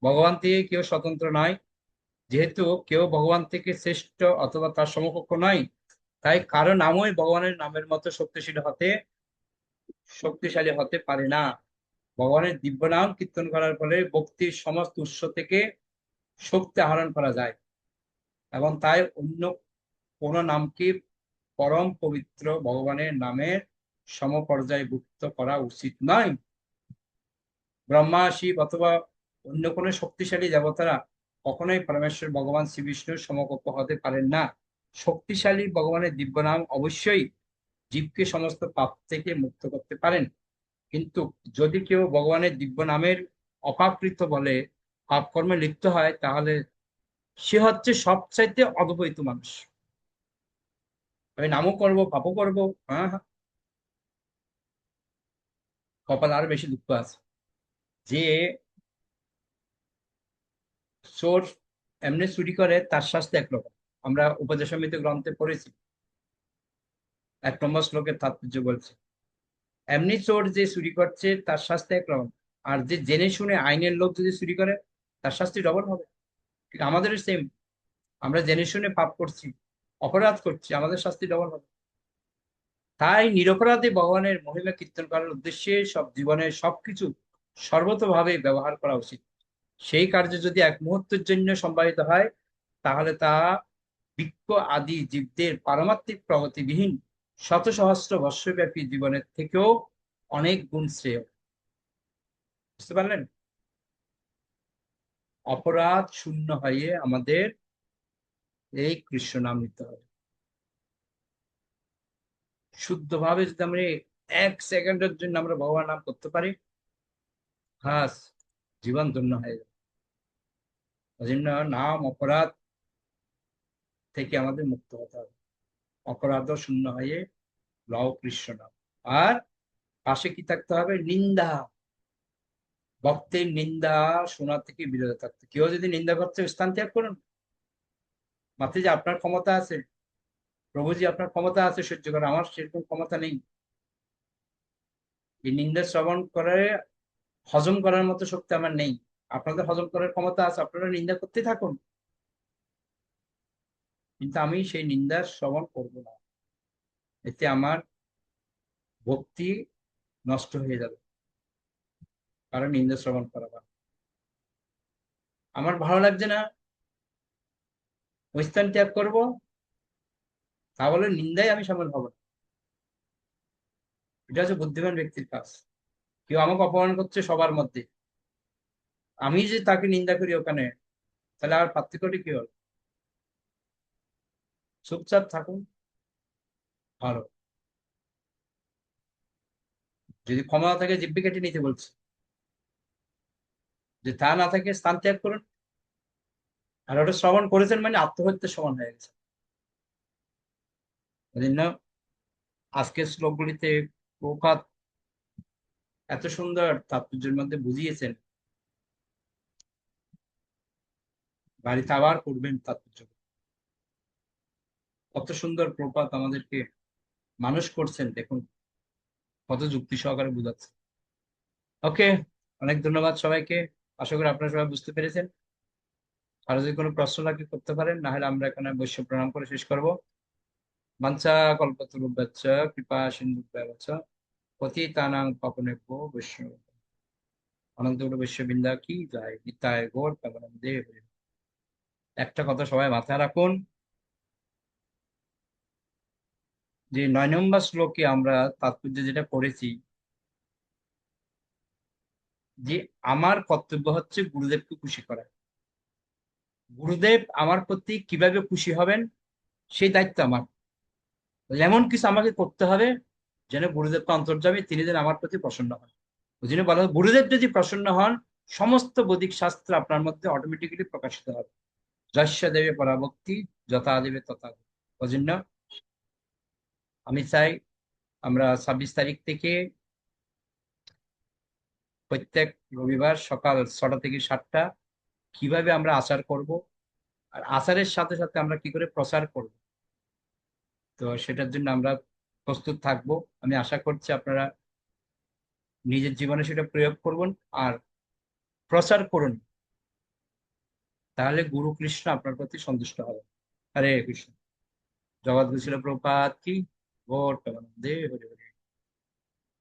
ভগবান থেকে কেউ স্বতন্ত্র নয়। যেহেতু কেউ ভগবান থেকে শ্রেষ্ঠ অথবা তার সমকক্ষ নয়, তাই কারো নামই ভগবানের নামের মতো শক্তিশালী হতে পারে না। ভগবানের দিব্য নাম কীর্তন করার ফলে ভক্তির সমস্ত উৎস থেকে শক্তি আহরণ করা যায়, এবং তাই অন্য কোন নামকে পরম পবিত্র ভগবানের নামের সমপর্যায়ভুক্ত করা উচিত নয়। ব্রহ্মা, শিব অথবা অন্য কোনো শক্তিশালী দেবতারা কখনোই পরমেশ্বর ভগবান শ্রী বিষ্ণুর সমকক্ষ হতে পারেন না। শক্তিশালী ভগবানের দিব্য নাম অবশ্যই জীবকে সমস্ত পাপ থেকে মুক্ত করতে পারেন, কিন্তু যদি কেউ ভগবানের দিব্য নামের অপাকৃত বলে পাপ কর্মে লিপ্ত হয়, তাহলে সে হচ্ছে সবচাইতে অধপতিত মানুষ। আমি নামও করবো, পাপও করবো, হ্যাঁ, কপাল আরো বেশি দুঃখ আছে। যে চোর এমনি চুরি করে তার শাস্তি একরকম, আমরা উপদেশামৃত গ্রন্থে পড়েছি, 1 নম্বর শ্লোকের তাৎপর্য বলছে। এমনি চোর যে চুরি করছে তার শাস্তি একরকম, আর যে জেনে শুনে আইনের লোক যদি চুরি করে তার শাস্তি ডবল হবে। ঠিক আমাদের সেম, আমরা জেনে শুনে পাপ করছি, অপরাধ করছি, আমাদের শাস্তি ডবল হবে। তাই নিরপরাধে ভগবানের মহিমা কীর্তন করার উদ্দেশ্যে সব জীবনের সবকিছু সর্বতভাবে ব্যবহার করা উচিত। সেই কার্য যদি এক মুহূর্তের জন্য সম্পাদিত হয়, তাহলে তা বৃক্ষ আদি জীবদের পারমাত্মিক প্রগতিবিহীন শত সহস্র বর্ষব্যাপী জীবনের থেকেও অনেক গুণ শ্রেয়। বুঝতে পারলেন? অপরাধ শূন্য হয়ে আমাদের এই কৃষ্ণ নাম নিতে হবে। শুদ্ধভাবে যদি আমরা 1 সেকেন্ডের জন্য আমরা ভগবান নাম করতে পারি, হাস জীবন ধন্য হয়ে যাবে। ওই জন্য নাম অপরাধ থেকে আমাদের মুক্ত হতে হবে। অপরাধ শূন্য হয়ে লও কৃষ্ণ নাম। আর পাশে কি থাকতে হবে? নিন্দা, ভক্তের নিন্দা শোনা থেকে বিরত থাকতে। কেউ যদি নিন্দা করছে স্থান ত্যাগ করুন। মাত্র যে আপনার ক্ষমতা আছে, প্রভুজি আপনার ক্ষমতা আছে সহ্য করা, আমার সেরকম ক্ষমতা নেই। এই নিন্দা শ্রবণ করে হজম করার মতো শক্তি আমার নেই। আপনাদের হজম করার ক্ষমতা আছে, আপনারা নিন্দা করতে থাকুন, কিন্তু আমি সেই নিন্দার শ্রবণ করব না। এতে আমার ভক্তি নষ্ট হয়ে যাবে, কারণ নিন্দা শ্রবণ করা ভালো। আমার ভালো লাগছে না, ওই স্থান ত্যাগ করবো, তা বলে নিন্দায় আমি সামিল হব না। এটা হচ্ছে বুদ্ধিমান ব্যক্তির কাজ। কেউ আমাকে অপমান করছে সবার মধ্যে, আমি যে তাকে নিন্দা করি ওখানে, তাহলে আর পার্থক্যটি কি হল? চুপচাপ থাকুন, ভালো। যদি ক্ষমতা থাকে জিব্বে কেটে নিতে বলছে, যে তা না থাকে স্থান ত্যাগ করুন। আর ওটা শ্রবণ করেছেন মানে আত্মহত্যার সমান হয়ে গেছে। ওই জন্য আজকের শ্লোকগুলিতে প্রপাত এত সুন্দর তাৎপর্যের মধ্যে বুঝিয়েছেন, বাড়িতে আবার করবেন তাৎপর্য। কত সুন্দর প্রপাত আমাদেরকে মানুষ করছেন, দেখুন কত যুক্তি সহকারে বুঝাচ্ছে। ওকে, অনেক ধন্যবাদ সবাইকে। আশা করি আপনারা সবাই বুঝতে পেরেছেন। আর যদি কোনো প্রশ্ন লাগে করতে পারেন, না হলে আমরা এখানে বৈশ্য প্রণাম করে শেষ করবো। বাঞ্ছা কল্পতরুভ্যশ্চ কৃপা সিন্ধুভ্যশ্চ পতিতানাং পাবনেভ্যো বৈষ্ণব অনন্ত বৈশ্যবৃন্দা কি যায়, নিতায় গৌর প্রেমানন্দে হরি। একটা কথা সবাই মাথায় রাখুন, যে 9 নম্বর শ্লোকে আমরা তাৎপর্য যেটা পড়েছি, যে আমার কর্তব্য হচ্ছে গুরুদেবকে খুশি করা। গুরুদেব আমার প্রতি কিভাবে খুশি হবেন সেই দায়িত্ব আমার। এমন কিছু আমাকে করতে হবে যেন গুরুদেবকে অন্তর্যামী, তিনি যেন আমার প্রতি প্রসন্ন হন। ওই জন্য বলা হয়, গুরুদেব যদি প্রসন্ন হন, সমস্ত বৈদিক শাস্ত্র আপনার মধ্যে অটোমেটিক্যালি প্রকাশিত হবে। যস্য দেবে পরাভক্তি যথা দেবে তথা। ওই জন্য আমি চাই আমরা 26 তারিখ থেকে প্রত্যেক রবিবার সকাল 6টা থেকে 7টা কিভাবে আমরা আচার করব, আর আচারের সাথে সাথে আমরা কি করে প্রচার করব, তো সেটার জন্য আমরা প্রস্তুত থাকব। আমি আশা করছি আপনারা নিজের জীবনে সেটা প্রয়োগ করবেন আর প্রচার করুন, তাহলে গুরু কৃষ্ণ আপনার প্রতি সন্তুষ্ট হবে। হরে কৃষ্ণ। জগৎ গুরু শিল প্রভুপাদ কি, গৌর প্রেমানন্দে হরি হরি।